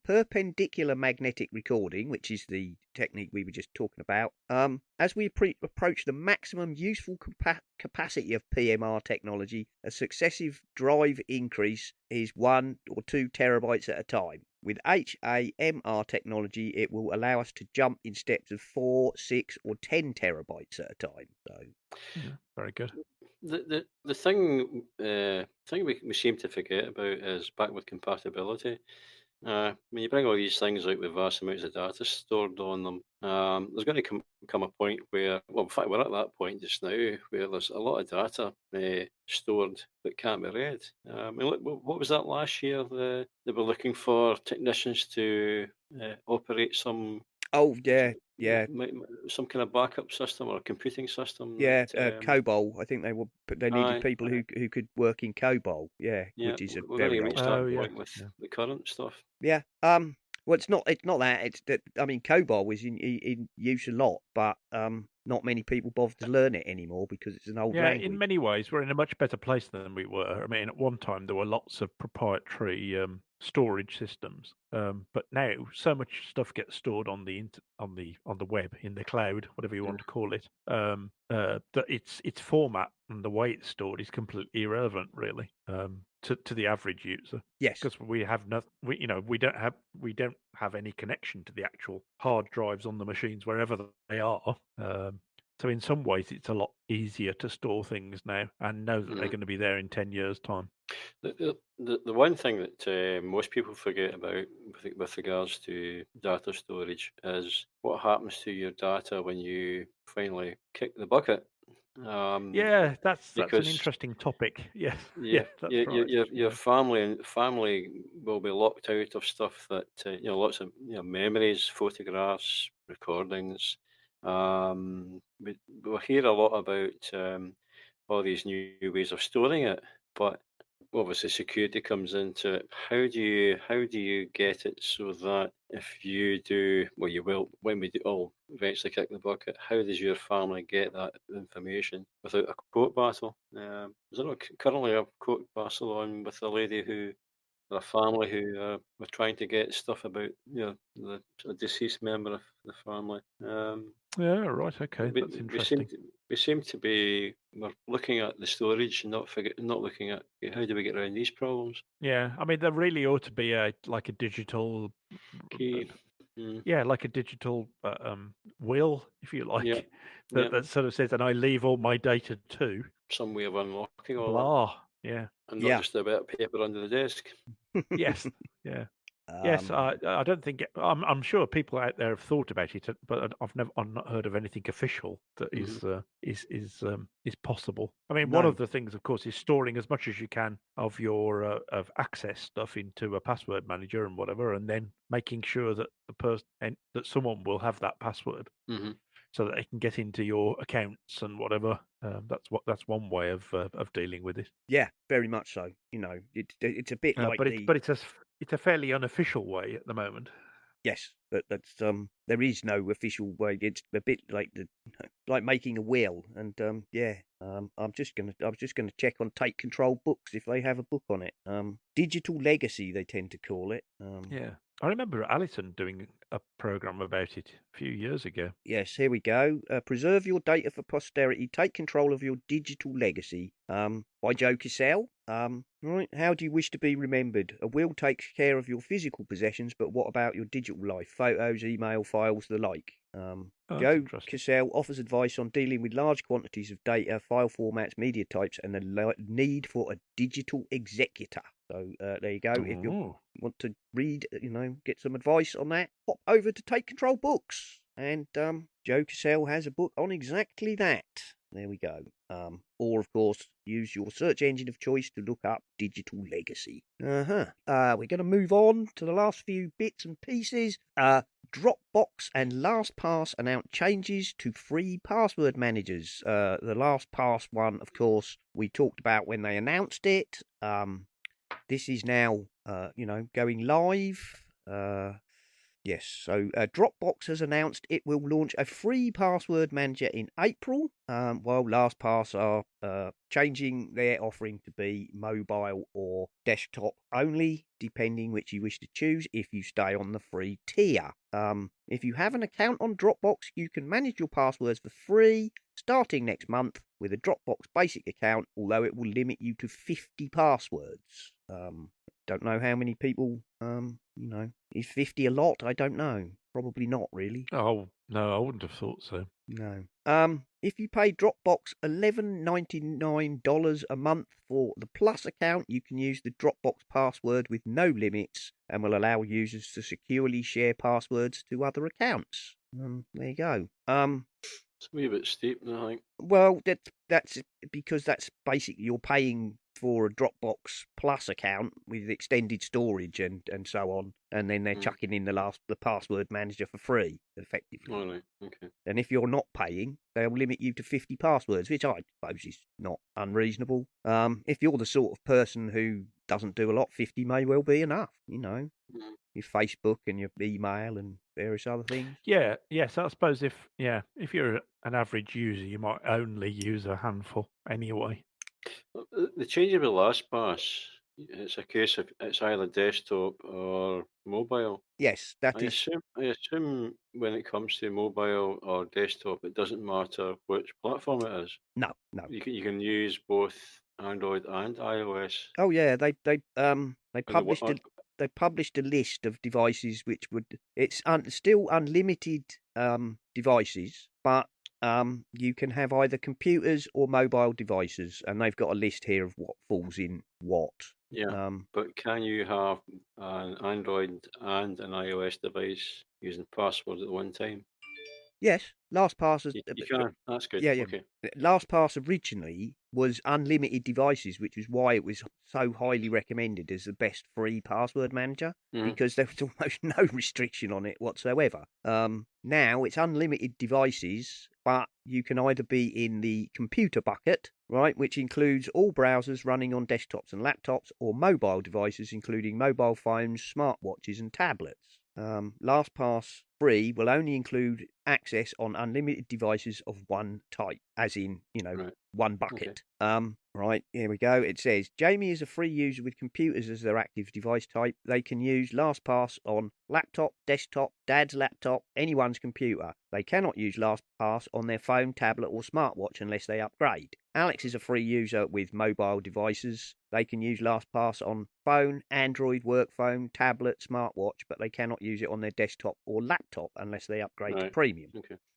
perpendicular magnetic recording, which is the technique we were just talking about, as we approach the maximum useful capacity of PMR technology, a successive drive increase is 1 or 2 terabytes at a time. With HAMR technology, it will allow us to jump in steps of 4, 6, or 10 terabytes at a time. So, Yeah, very good. The thing we seem to forget about is backward compatibility. When you bring all these things out with vast amounts of data stored on them, there's going to come a point where, well, in fact, we're at that point just now, where there's a lot of data stored that can't be read. And look, what was that last year? They were looking for technicians to operate some oh yeah, some kind of backup system or a computing system. yeah, That, COBOL. I think they needed aye, people aye. who could work in COBOL. Yeah, Yeah, which is a we're going very to old. reach that Oh, yeah. point with Yeah. the current stuff. Yeah. Well, it's not that. It's that. I mean, COBOL was in use a lot, but not many people bother to learn it anymore because it's an old Yeah, language. in many ways, we're in a much better place than we were. I mean, at one time there were lots of proprietary storage systems, but now so much stuff gets stored on the on the web, in the cloud, whatever you want to call it, that its format and the way it's stored is completely irrelevant, really, to the average user. Yes. Because we have we don't have any connection to the actual hard drives on the machines wherever they are. So in some ways, it's a lot easier to store things now and know that they're going to be there in 10 years' time. The one thing that most people forget about with regards to data storage is what happens to your data when you finally kick the bucket. Yeah, that's an because interesting topic. Yes, yeah, that's your right. your family will be locked out of stuff that lots of memories, photographs, recordings. We hear a lot about all these new ways of storing it, but obviously security comes into it. How do you get it so that if you do, well, you will when we do all eventually kick the bucket, how does your family get that information without a court battle? Is there currently a court battle on with a lady who, a family who were trying to get stuff about a deceased member of the family? Yeah, right. Okay, we, that's we seem interesting. to, we seem to be we're looking at the storage and not looking at how do we get around these problems. Yeah, I mean, there really ought to be a digital, Key. Mm. yeah, like a digital will, if you Yeah. like, Yeah. that sort of says, and I leave all my data too. Some way of unlocking all that, Blah. Yeah. and not just a bit of paper under the desk. Yes. Yeah. Yes, I don't think I'm sure people out there have thought about it, but I've not heard of anything official that is possible. I mean, one No. of the things, of course, is storing as much as you can of your of access stuff into a password manager and whatever, and then making sure that the person that someone will have that password, so that they can get into your accounts and whatever. That's one way of dealing with it. Yeah, very much so. It's a bit like It's a fairly unofficial way at the moment. Yes, but that's there is no official way. It's a bit like like making a will, and I was just gonna check on Take Control Books if they have a book on it. Digital Legacy they tend to call it. Yeah, I remember Alison doing a program about it a few years ago. Yes, here we go. Preserve your data for posterity. Take control of your digital legacy. By Joe Kissell. Right. How do you wish to be remembered? A will takes care of your physical possessions, but what about your digital life? Photos, email, files, the like. Joe Kissell offers advice on dealing with large quantities of data, file formats, media types, and the need for a digital executor. So there you go. If you want to read, get some advice on that, pop over to Take Control Books. And Joe Kissell has a book on exactly that. There we go. Or, of course, use your search engine of choice to look up Digital Legacy. We're going to move on to the last few bits and pieces. Dropbox and LastPass announced changes to free password managers. The LastPass one, of course, we talked about when they announced it. This is now, going live. Yes, so Dropbox has announced it will launch a free password manager in April, while LastPass are changing their offering to be mobile or desktop only, depending which you wish to choose if you stay on the free tier. If you have an account on Dropbox, you can manage your passwords for free starting next month with a Dropbox basic account, although it will limit you to 50 passwords. Don't know how many people, is 50 a lot? I don't know. Probably not, really. Oh, no, I wouldn't have thought so. No. If you pay Dropbox $11.99 a month for the Plus account, you can use the Dropbox password with no limits and will allow users to securely share passwords to other accounts. There you go. It's a wee bit steep, I think. Well, that's because that's basically you're paying for a Dropbox Plus account with extended storage and so on, and then they're chucking in the password manager for free, effectively. All right, okay. And if you're not paying, they'll limit you to 50 passwords, which I suppose is not unreasonable. If you're the sort of person who doesn't do a lot, 50 may well be enough, your Facebook and your email and various other things. Yeah, yes, I suppose if you're an average user, you might only use a handful anyway. The change with LastPass, it's a case of it's either desktop or mobile. Yes, I assume when it comes to mobile or desktop, it doesn't matter which platform it is. No. You can use both Android and iOS. Oh yeah, they published a list of devices which it's still unlimited devices, but you can have either computers or mobile devices, and they've got a list here of what falls in what. Yeah, but can you have an Android and an iOS device using passwords at one time? Yes, LastPass. You can. That's good. Yeah. Okay. LastPass originally was unlimited devices, which is why it was so highly recommended as the best free password manager, because there was almost no restriction on it whatsoever. Now it's unlimited devices, but you can either be in the computer bucket, right, which includes all browsers running on desktops and laptops, or mobile devices, including mobile phones, smartwatches, and tablets. LastPass free will only include access on unlimited devices of one type, as in, Right. one bucket. Okay. Right, here we go. It says, Jamie is a free user with computers as their active device type. They can use LastPass on laptop, desktop, dad's laptop, anyone's computer. They cannot use LastPass on their phone, tablet, or smartwatch unless they upgrade. Alex is a free user with mobile devices. They can use LastPass on phone, Android, work phone, tablet, smartwatch, but they cannot use it on their desktop or laptop unless they upgrade to Premium,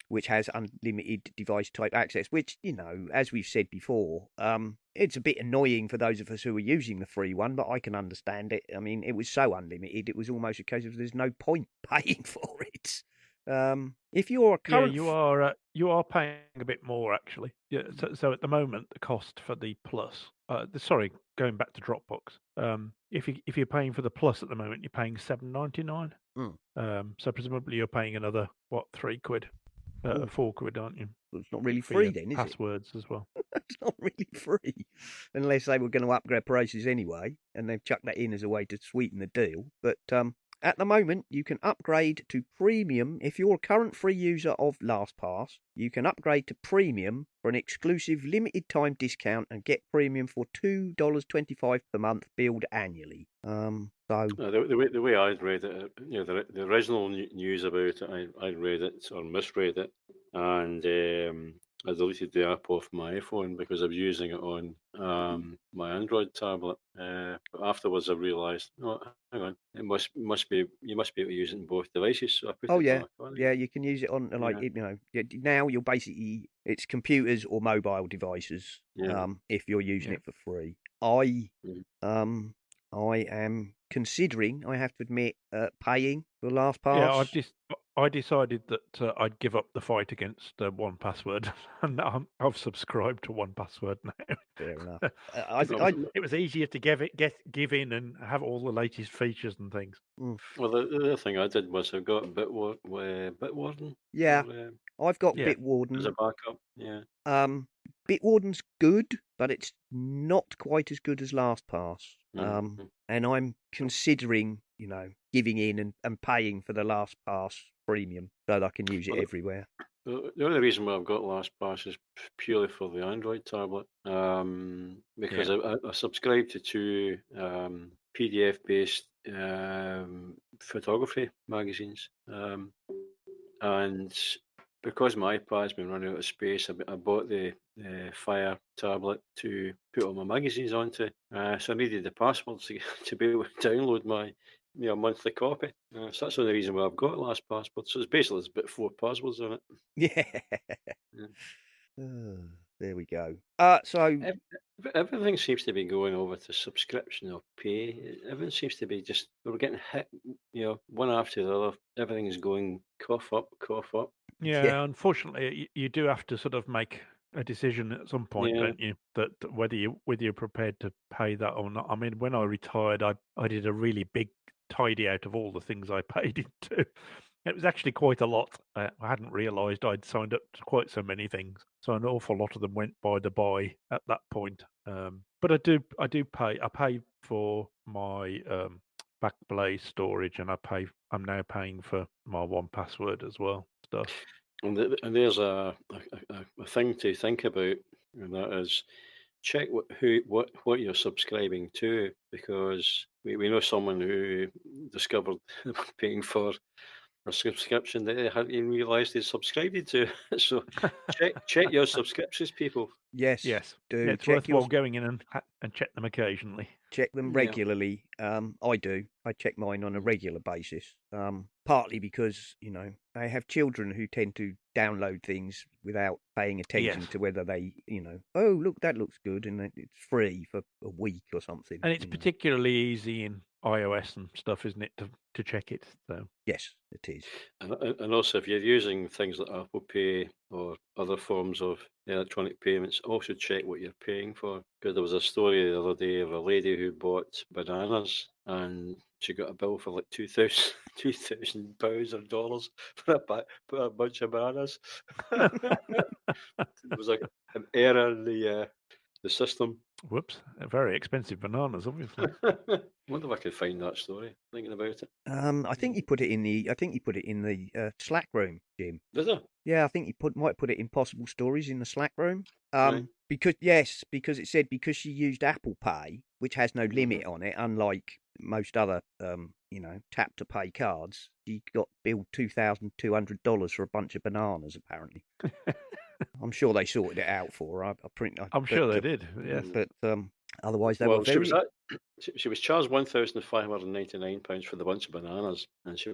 which has unlimited device type access, which, as we've said before, it's a bit annoying for those of us who are using the free one, but I can understand it. I mean, it was so unlimited, it was almost a case of there's no point paying for it. If you're a current... you are paying a bit more, actually. Yeah. So at the moment, the cost for the Plus... going back to Dropbox. If you're paying for the Plus at the moment, you're paying $7.99. So presumably you're paying another, £3? £4, aren't you? Well, it's not really free then, is passwords as well. It's not really free, unless they were going to upgrade prices anyway, and they've chucked that in as a way to sweeten the deal. But at the moment, you can upgrade to Premium. If you're a current free user of LastPass, you can upgrade to Premium for an exclusive limited time discount and get Premium for $2.25 per month, billed annually. The way I'd read it, the original news about it, I read it or misread it, and I deleted the app off my iPhone because I was using it on my Android tablet. But afterwards, I realised, hang on, it must be you must be able to use it on both devices. So I put it back on. Yeah, you can use it on now you're basically it's computers or mobile devices. If you're using it for free, I am considering, I have to admit, paying for LastPass. Yeah, I decided that I'd give up the fight against 1Password, and I've subscribed to 1Password now. Fair enough. It was easier to give in and have all the latest features and things. Well, the other thing I did was I got Bitwarden. Yeah, I've got Bitwarden as a backup. Yeah. Bitwarden's good, but it's not quite as good as LastPass. Mhm. And I'm considering, giving in and paying for the LastPass premium so that I can use it Well, everywhere. the only reason why I've got LastPass is purely for the Android tablet, because I subscribe to two PDF-based photography magazines, and because my iPad's been running out of space, I bought the Fire tablet to put all my magazines onto. So I needed the password to be able to download my monthly copy. So that's the only reason why I've got LastPass. But so it's basically there's about 4 passwords on it. Yeah. Yeah. There we go. So Everything seems to be going over to subscription or pay. Everything seems to be just we're getting hit, one after the other. Everything's going cough up, cough up. yeah, Yeah, unfortunately, you do have to sort of make a decision at some point, Yeah. don't you? That whether you're prepared to pay that or not. I mean, when I retired, I did a really big tidy out of all the things I paid into. It was actually quite a lot. I hadn't realised I'd signed up to quite so many things, so an awful lot of them went by the by at that point. But I do pay. I pay for my Backblaze storage, and I'm now paying for my 1Password as well. Stuff. And there's a thing to think about, and that is check what you're subscribing to, because we know someone who discovered paying for a subscription that they hadn't even realised they subscribed to. So check your subscriptions, people. yes, Yes, do yeah, it's check worthwhile going in and check them occasionally. check them Yeah. regularly. I do. I check mine on a regular basis. Partly because I have children who tend to download things without paying attention Yes. to whether they, oh look, that looks good, and it's free for a week or something. And it's particularly easy in iOS and stuff, isn't it, to check it? So Yes, it is. And also, if you're using things like Apple Pay or other forms of electronic payments, also check what you're paying for. Because there was a story the other day of a lady who bought bananas and she got a bill for like £2,000 or dollars for a bunch of bananas. There was like an error in the system. whoops, very expensive bananas, obviously. Wonder if I could find that story. Thinking about it. I think you put it in the Slack room, Jim. Did I? Yeah, I think you might put it in possible stories in the Slack room. Right. Because it said because she used Apple Pay, which has no limit on it, unlike most other tap to pay cards, she got billed $2,200 for a bunch of bananas. Apparently, I'm sure they sorted it out for her. I'm sure they did. Yes. But otherwise, they were very. She was charged £1,599 for the bunch of bananas, and she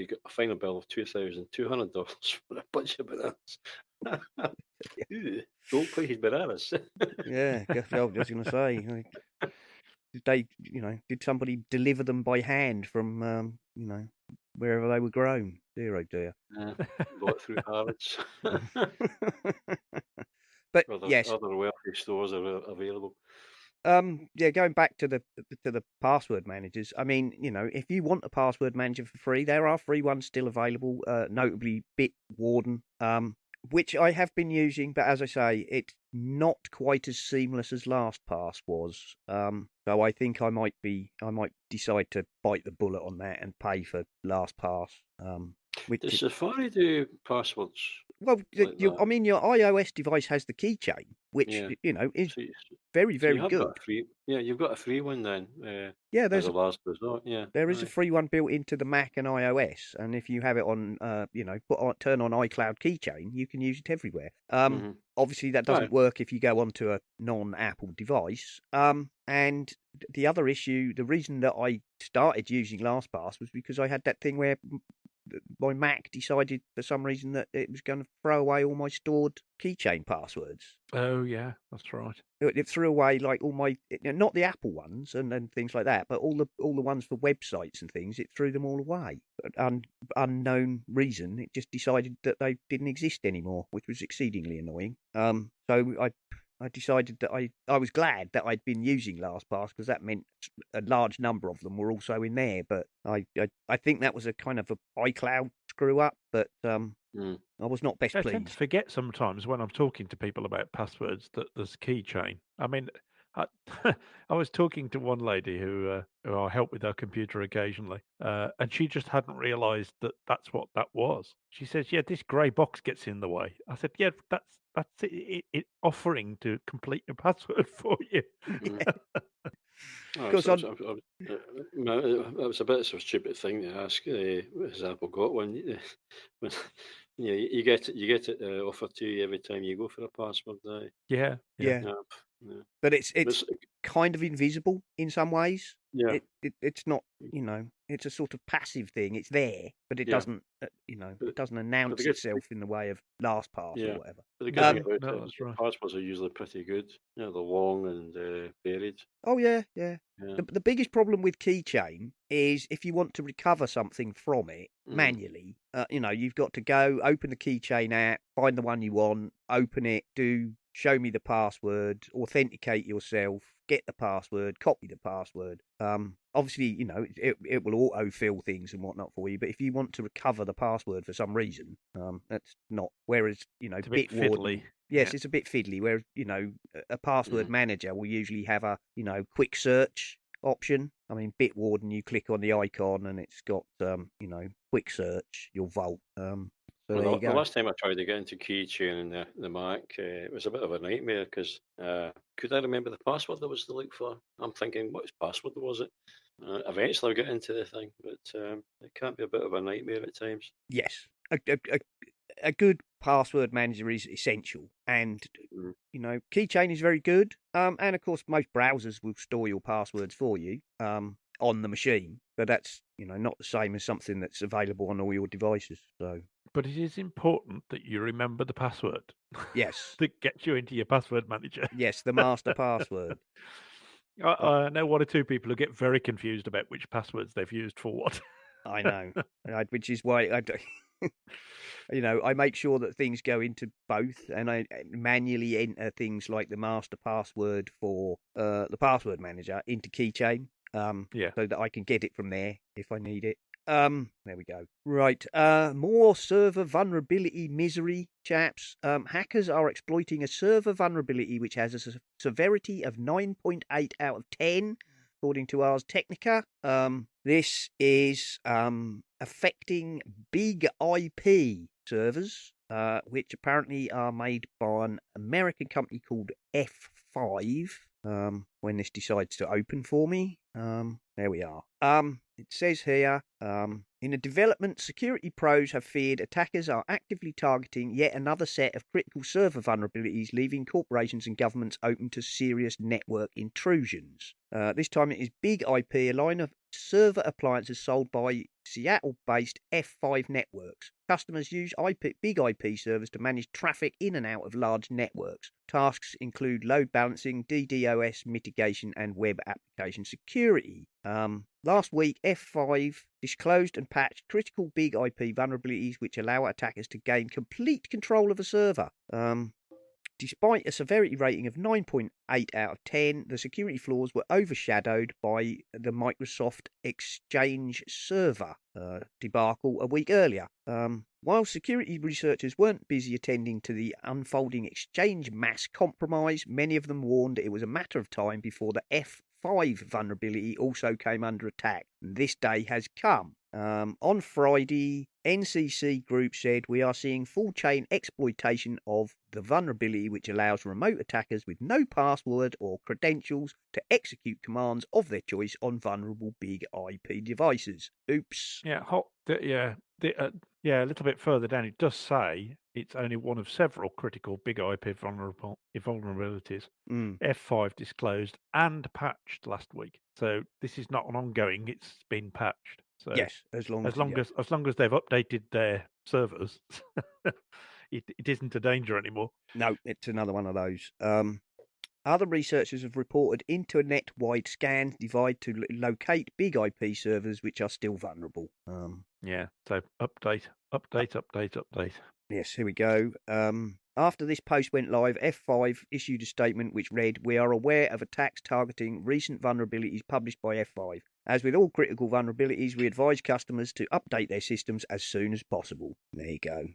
got a final bill of $2,200 for a bunch of bananas. Ew, gold-plated bananas. Yeah, I was going to say. Did somebody deliver them by hand from wherever they were grown? Dear, oh dear. Bought through Harrods. But yes, other wealthy stores are available. Going back to the password managers. I mean, if you want a password manager for free, there are free ones still available. Notably, Bitwarden, which I have been using, but as I say, it's not quite as seamless as LastPass was. So I think I might decide to bite the bullet on that and pay for LastPass. Does Safari do passwords? Well, like your iOS device has the keychain, which Yeah. is So very, very you have good. got a free, you've got a free one then. Yeah, as a last resort. Yeah, there is a free one built into the Mac and iOS, and if you have it on, turn on iCloud Keychain, you can use it everywhere. Obviously, that doesn't work if you go onto a non-Apple device. And the other issue, the reason that I started using LastPass was because I had that thing where my Mac decided for some reason that it was going to throw away all my stored keychain passwords. Oh yeah, that's right. It threw away like all my, not the Apple ones and things like that, but all the ones for websites and things. It threw them all away. Unknown reason. It just decided that they didn't exist anymore, which was exceedingly annoying. So I I decided that I was glad that I'd been using LastPass because that meant a large number of them were also in there. But I think that was a kind of a iCloud screw up. But Mm. I was not best I tend to pleased. forget sometimes when I'm talking to people about passwords that there's keychain. I mean, I, I was talking to one lady who I help with her computer occasionally, and she just hadn't realised that that's what that was. She says, "Yeah, this grey box gets in the way." I said, "Yeah, that's it offering to complete your password for you." Mm. Oh, Because so, that was a bit of a stupid thing to ask. Has Apple got one? When, you get it offered to you every time you go for a password. Yeah, yeah, Yeah, yeah. but it's It's, kind of invisible in some ways. yeah, It's not, it's a sort of passive thing. It's there, but it yeah. doesn't, But, it doesn't but announce the good, itself in the way of LastPass or yeah. whatever. But the good thing no, about no, it is that's the right. passwords are usually pretty good. They're long and varied. Oh yeah, yeah. Yeah. The biggest problem with Keychain is if you want to recover something from it Mm. manually, you've got to go open the Keychain app, find the one you want, open it, show me the password, authenticate yourself, get the password, copy the password. Obviously, it will autofill things and whatnot for you. But if you want to recover the password for some reason, that's not. Whereas, It's a bit Bitwarden. fiddly. Yes, Yeah. it's a bit fiddly. Whereas, a password Mm. manager will usually have a, quick search option. I mean, Bitwarden, you click on the icon and it's got, quick search, your vault. So there you The go. last time I tried to get into Keychain in the Mac, it was a bit of a nightmare because could I remember the password I was to look for? I'm thinking, what password was it? Eventually, I got into the thing, but it can be a bit of a nightmare at times. Yes, a good password manager is essential, and Mm. Keychain is very good. And of course, most browsers will store your passwords for you on the machine, but that's not the same as something that's available on all your devices. So But it is important that you remember the password yes, that gets you into your password manager. yes, the master password. I know one or two people who get very confused about which passwords they've used for what. I know, which is why I do. I make sure that things go into both, and I manually enter things like the master password for the password manager into Keychain, Yeah. so that I can get it from there if I need it. There we go. Right, more server vulnerability misery, chaps. Hackers are exploiting a server vulnerability which has a severity of 9.8 out of 10. According to Ars Technica, this is affecting big IP servers, which apparently are made by an American company called F5. When this decides to open for me, there we are. It says here, in a development, security pros have feared attackers are actively targeting yet another set of critical server vulnerabilities, leaving corporations and governments open to serious network intrusions. This time it is Big IP, a line of server appliances sold by Seattle-based F5 Networks. Customers use big IP servers to manage traffic in and out of large networks. Tasks include load balancing, DDoS mitigation, and web application security. Last week, F5 disclosed and patched critical big IP vulnerabilities which allow attackers to gain complete control of a server. Despite a severity rating of 9.8 out of 10, the security flaws were overshadowed by the Microsoft Exchange server debacle a week earlier. While security researchers weren't busy attending to the unfolding Exchange mass compromise, many of them warned it was a matter of time before the F5 vulnerability also came under attack. And this day has come. On Friday, NCC Group said we are seeing full chain exploitation of the vulnerability which allows remote attackers with no password or credentials to execute commands of their choice on vulnerable big IP devices. Oops. Yeah. A little bit further down, it does say it's only one of several critical big IP vulnerabilities. F5 disclosed and patched last week. So this is not an ongoing; it's been patched. So yes, as long as long as they've updated their servers, it isn't a danger anymore. No, it's another one of those. Other researchers have reported internet-wide scans divide to locate big IP servers which are still vulnerable. Yeah. So update. Yes, here we go. After this post went live, F5 issued a statement which read, "We are aware of attacks targeting recent vulnerabilities published by F5. As with all critical vulnerabilities, we advise customers to update their systems as soon as possible." There you go.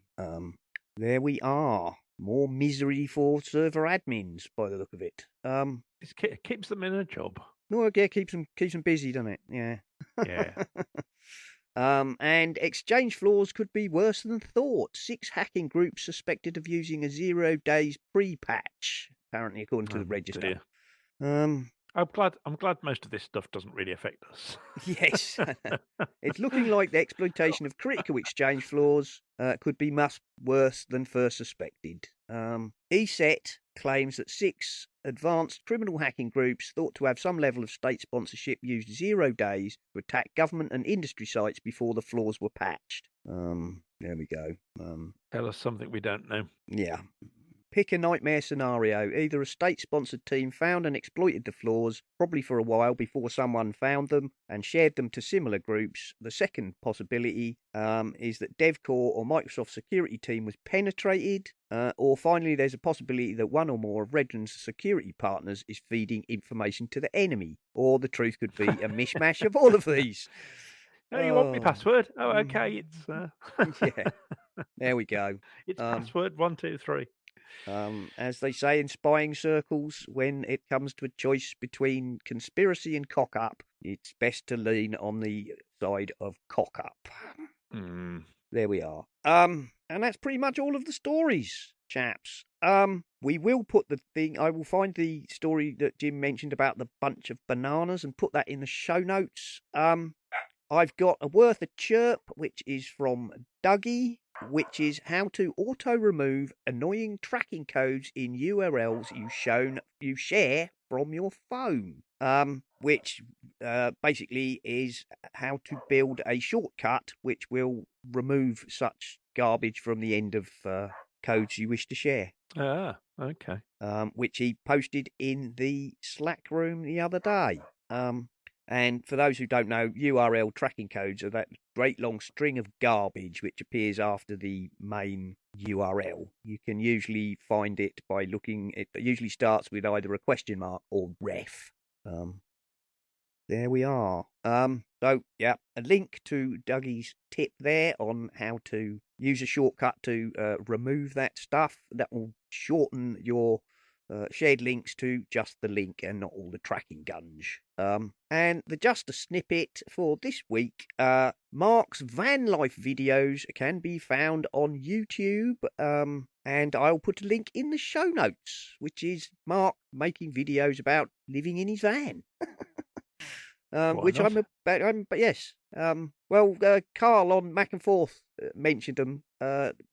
There we are. More misery for server admins, by the look of it. It keeps them in a job. No, yeah, keeps them busy, doesn't it? Yeah. Yeah. And exchange flaws could be worse than thought. 6 hacking groups suspected of using a 0 days pre-patch, apparently, according to the register. Dear. I'm glad most of this stuff doesn't really affect us. Yes. It's looking like the exploitation of critical exchange flaws could be much worse than first suspected. ESET claims that 6 advanced criminal hacking groups thought to have some level of state sponsorship used 0 days to attack government and industry sites before the flaws were patched. There we go. Tell us something we don't know. Yeah. Pick a nightmare scenario. Either a state-sponsored team found and exploited the flaws, probably for a while before someone found them and shared them to similar groups. The second possibility is that DevCore or Microsoft security team was penetrated. Or finally, there's a possibility that one or more of Redland's security partners is feeding information to the enemy. Or the truth could be a mishmash of all of these. Oh, you want my password? Oh, okay. It's Yeah. There we go. It's password 123. As they say in spying circles, when it comes to a choice between conspiracy and cock up, it's best to lean on the side of cock up. There we are. And that's pretty much all of the stories, chaps. We will put I will find the story that Jim mentioned about the bunch of bananas and put that in the show notes. I've got a worth a chirp, which is from Dougie, which is how to auto-remove annoying tracking codes in URLs you share from your phone. Which basically is how to build a shortcut which will remove such garbage from the end of codes you wish to share. Ah, okay. Which he posted in the Slack room the other day. And for those who don't know, URL tracking codes are that great long string of garbage which appears after the main URL. You can usually find it by looking. It usually starts with either a question mark or ref. There we are. So, yeah, a link to Dougie's tip there on how to use a shortcut to remove that stuff. That will shorten your shared links to just the link and not all the tracking gunge. And just a snippet for this week, Mark's van life videos can be found on YouTube, and I'll put a link in the show notes, which is Mark making videos about living in his van. Which not? but yes. Well, Carl on Mac and Forth mentioned them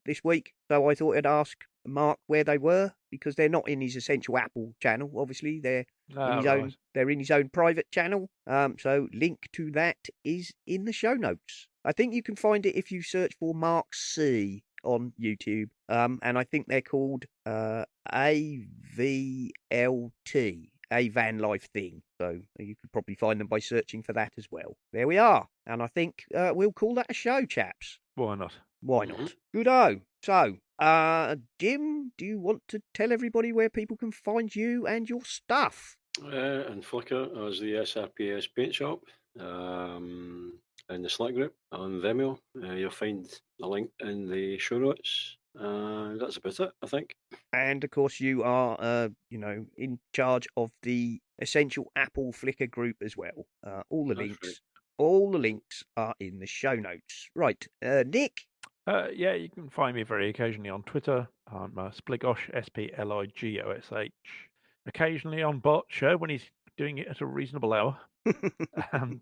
this week, so I thought I'd ask Mark where they were, because they're not in his Essential Apple channel. Obviously, they're in his own. They're in his own private channel. So link to that is in the show notes. I think you can find it if you search for Mark C on YouTube. And I think they're called AVLT. A van life thing. So you could probably find them by searching for that as well. There we are. And I think we'll call that a show, chaps. Why not? Why not? Good-o. So, Jim, do you want to tell everybody where people can find you and your stuff? And Flickr as the SRPS Paint Shop. In the Slack group on Vimeo. You'll find a link in the show notes. That's about it, I think. And of course, you are, in charge of the Essential Apple Flickr group as well. All the links are in the show notes. Right, Nick. Yeah, you can find me very occasionally on Twitter. I'm Spligosh, SPLIGOSH. Occasionally on Bot Show when he's doing it at a reasonable hour, and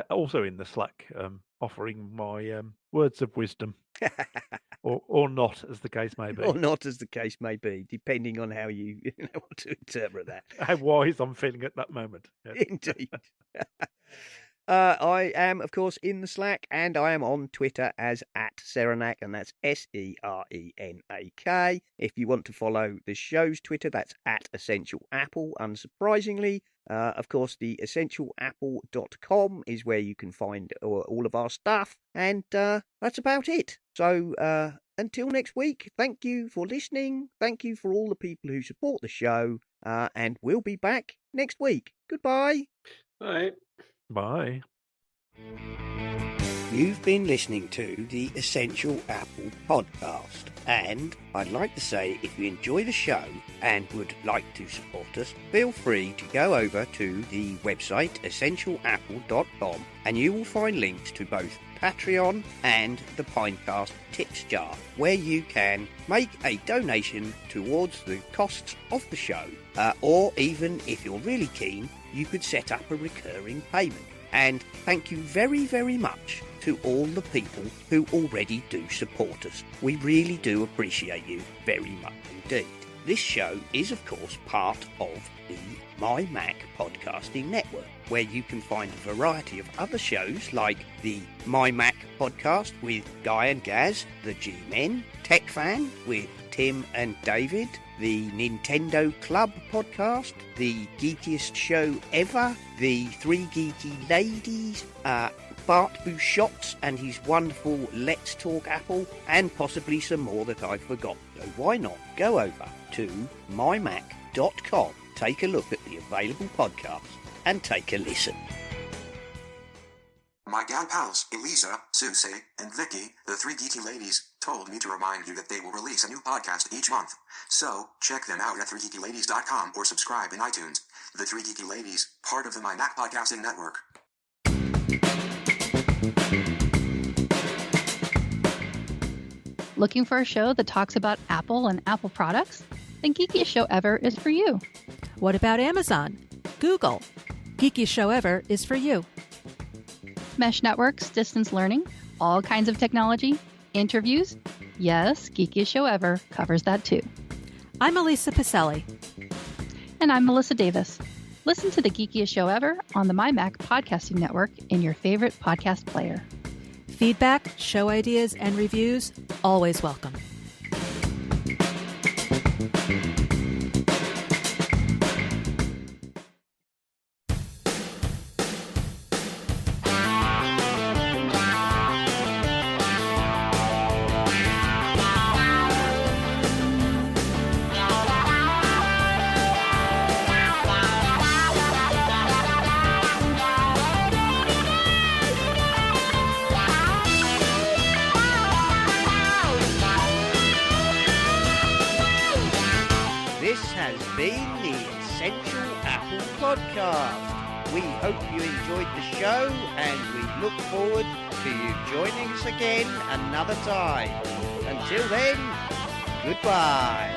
also in the Slack, offering my words of wisdom. Or not, as the case may be. Or not, as the case may be, depending on how you want to interpret that. How wise I'm feeling at that moment. Yes. Indeed. I am, of course, in the Slack, and I am on Twitter as @Serenak, and that's SERENAK. If you want to follow the show's Twitter, that's @EssentialApple, unsurprisingly. Of course, the essentialapple.com is where you can find all of our stuff, and that's about it. So until next week, thank you for listening. Thank you for all the people who support the show. And we'll be back next week. Goodbye. All right. Bye. You've been listening to the Essential Apple podcast, and I'd like to say if you enjoy the show and would like to support us, feel free to go over to the website essentialapple.com and you will find links to both Patreon and the Pinecast Tips Jar, where you can make a donation towards the costs of the show, or even if you're really keen, you could set up a recurring payment. And thank you very, very much to all the people who already do support us. We really do appreciate you very much indeed. This show is, of course, part of the My Mac Podcasting Network, where you can find a variety of other shows like the My Mac Podcast with Guy and Gaz, the G-Men, Tech Fan with Tim and David, the Nintendo Club podcast, the geekiest show ever, the Three Geeky Ladies, Bart Bouchotte and his wonderful Let's Talk Apple, and possibly some more that I've forgotten. So why not go over to mymac.com, take a look at the available podcasts, and take a listen. My gal pals, Elisa, Susie, and Vicky, the Three Geeky Ladies, told me to remind you that they will release a new podcast each month. So, check them out at threegeekyladies.com or subscribe in iTunes. The Three Geeky Ladies, part of the My Mac Podcasting Network. Looking for a show that talks about Apple and Apple products? Then Geekiest Show Ever is for you. What about Amazon? Google. Geekiest Show Ever is for you. Mesh networks, distance learning, all kinds of technology, interviews. Yes, Geekiest Show Ever covers that too. I'm Elisa Pacelli. And I'm Melissa Davis. Listen to the Geekiest Show Ever on the My Mac Podcasting Network in your favorite podcast player. Feedback, show ideas, and reviews, always welcome. We hope you enjoyed the show, and we look forward to you joining us again another time. Until then, goodbye.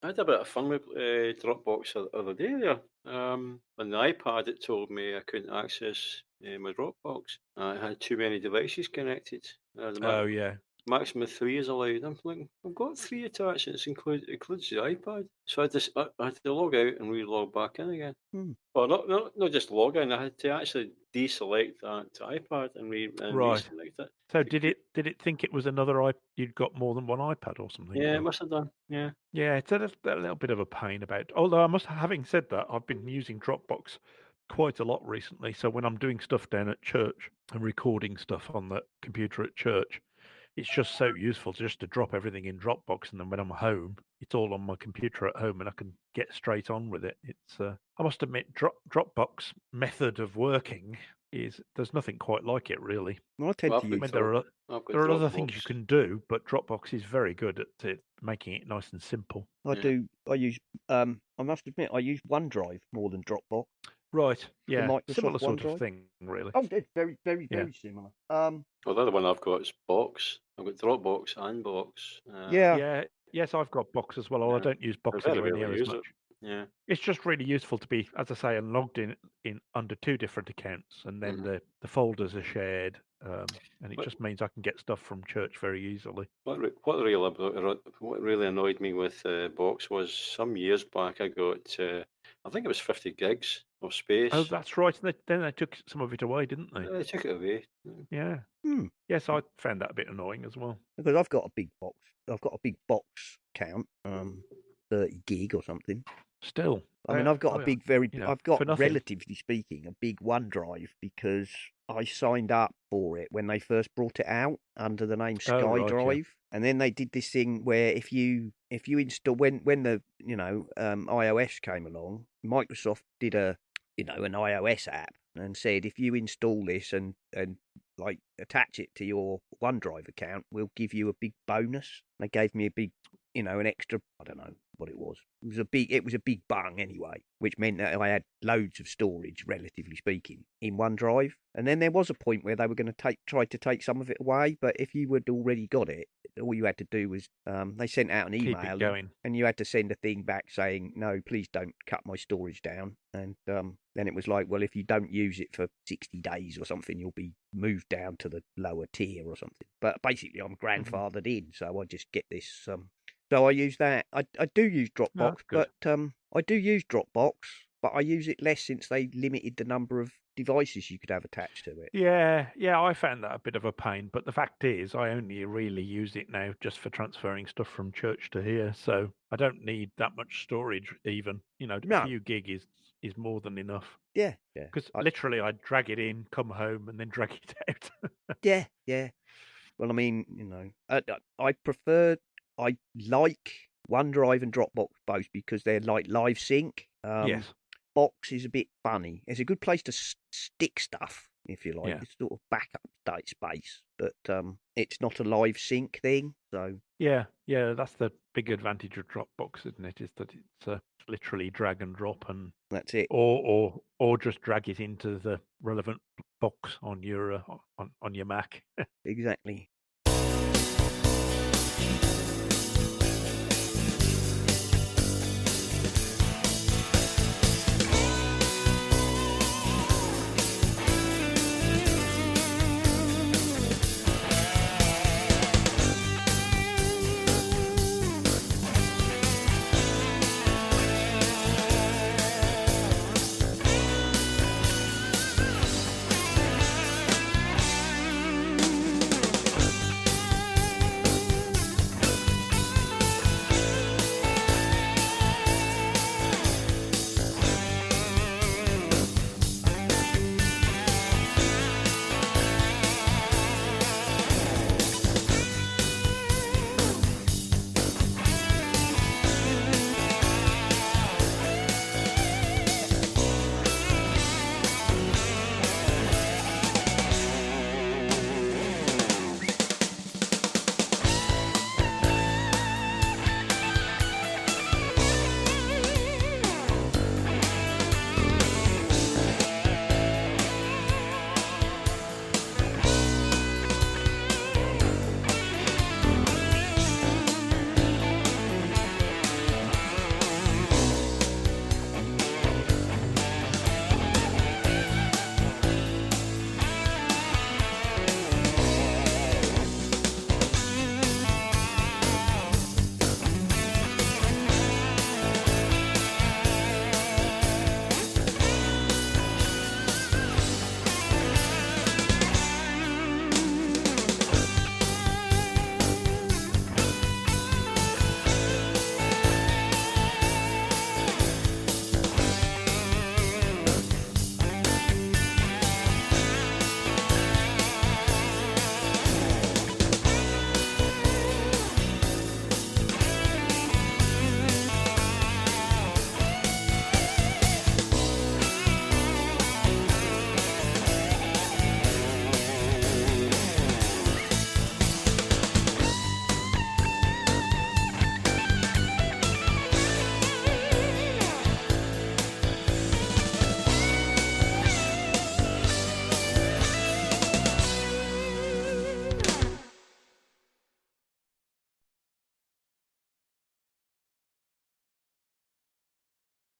I had a bit of fun with Dropbox the other day there. On the iPad, it told me I couldn't access my Dropbox. I had too many devices connected. Oh, yeah. Maximum 3 is allowed. I'm thinking, I've got 3 attachments, includes the iPad. So I had to log out and re-log back in again. Well, not just log in. I had to actually deselect that iPad and Right. reselect it. So did it think it was another you'd got more than one iPad or something? Yeah, it must have done. Yeah. Yeah, it's a little bit of a pain about. Although having said that, I've been using Dropbox quite a lot recently. So when I'm doing stuff down at church and recording stuff on the computer at church, it's just so useful just to drop everything in Dropbox, and then when I'm home, it's all on my computer at home, and I can get straight on with it. It's I must admit, Dropbox method of working is there's nothing quite like it, really. Well, I tend Well, to I've I use. mean, got I've got there are other things you Dropbox. can do, but Dropbox is very good at making it nice and simple. I Yeah. do. I use. I must admit, I use OneDrive more than Dropbox. Right. Yeah. Microsoft Similar sort OneDrive? of thing, really. Oh, it's very, very, Yeah. very similar. Well, the other one I've got is Box. I've got Dropbox and Box. Yeah. Yeah. Yes, I've got Box as well. Although I Yeah. don't use I Box very anywhere rarely near as use much. it. Yeah. It's just really useful to be, as I say, logged in under two different accounts, and then Mhm. the folders are shared, and it But- just means I can get stuff from church very easily. What really annoyed me with Box was some years back I got I think it was 50 gigs of space. Oh, that's right. And then they took some of it away, didn't they? They took it away. Yeah. Hmm. Yes, I found that a bit annoying as well. Because I've got a big box. I've got a big box count. 30 gig or something. Still, I mean, I've got a big, very. you know, I've for got, nothing. relatively speaking, a big OneDrive because I signed up for it when they first brought it out under the name Oh, right, yeah. SkyDrive, and then they did this thing where if you install when the iOS came along, Microsoft did an iOS app and said if you install this and like attach it to your OneDrive account, we'll give you a big bonus. They gave me a big, an extra. I don't know what it was. It was a big bung anyway, which meant that I had loads of storage, relatively speaking, in OneDrive. And then there was a point where they were going to try to take some of it away, but if you had already got it, all you had to do was they sent out an email, Keep it going. and you had to send a thing back saying, no, please don't cut my storage down. And then it was like, well, if you don't use it for 60 days or something, you'll be moved down to the lower tier or something. But basically, I'm grandfathered in, so I just get this. So I use that. I do use Dropbox, that's good. but I do use Dropbox, but I use it less since they limited the number of devices you could have attached to it. Yeah, I found that a bit of a pain, but the fact is, I only really use it now just for transferring stuff from church to here, so I don't need that much storage even. No. A few gig is more than enough. Yeah. Because literally, I drag it in, come home, and then drag it out. Yeah. Well, I mean, I like OneDrive and Dropbox both because they're like live sync. Yes. Box is a bit funny. It's a good place to stick stuff, if you like. Yeah. It's sort of backup space, but it's not a live sync thing. So Yeah, that's the big advantage of Dropbox, isn't it? Is that it's literally drag and drop, and that's it. or just drag it into the relevant box on your on your Mac. Exactly.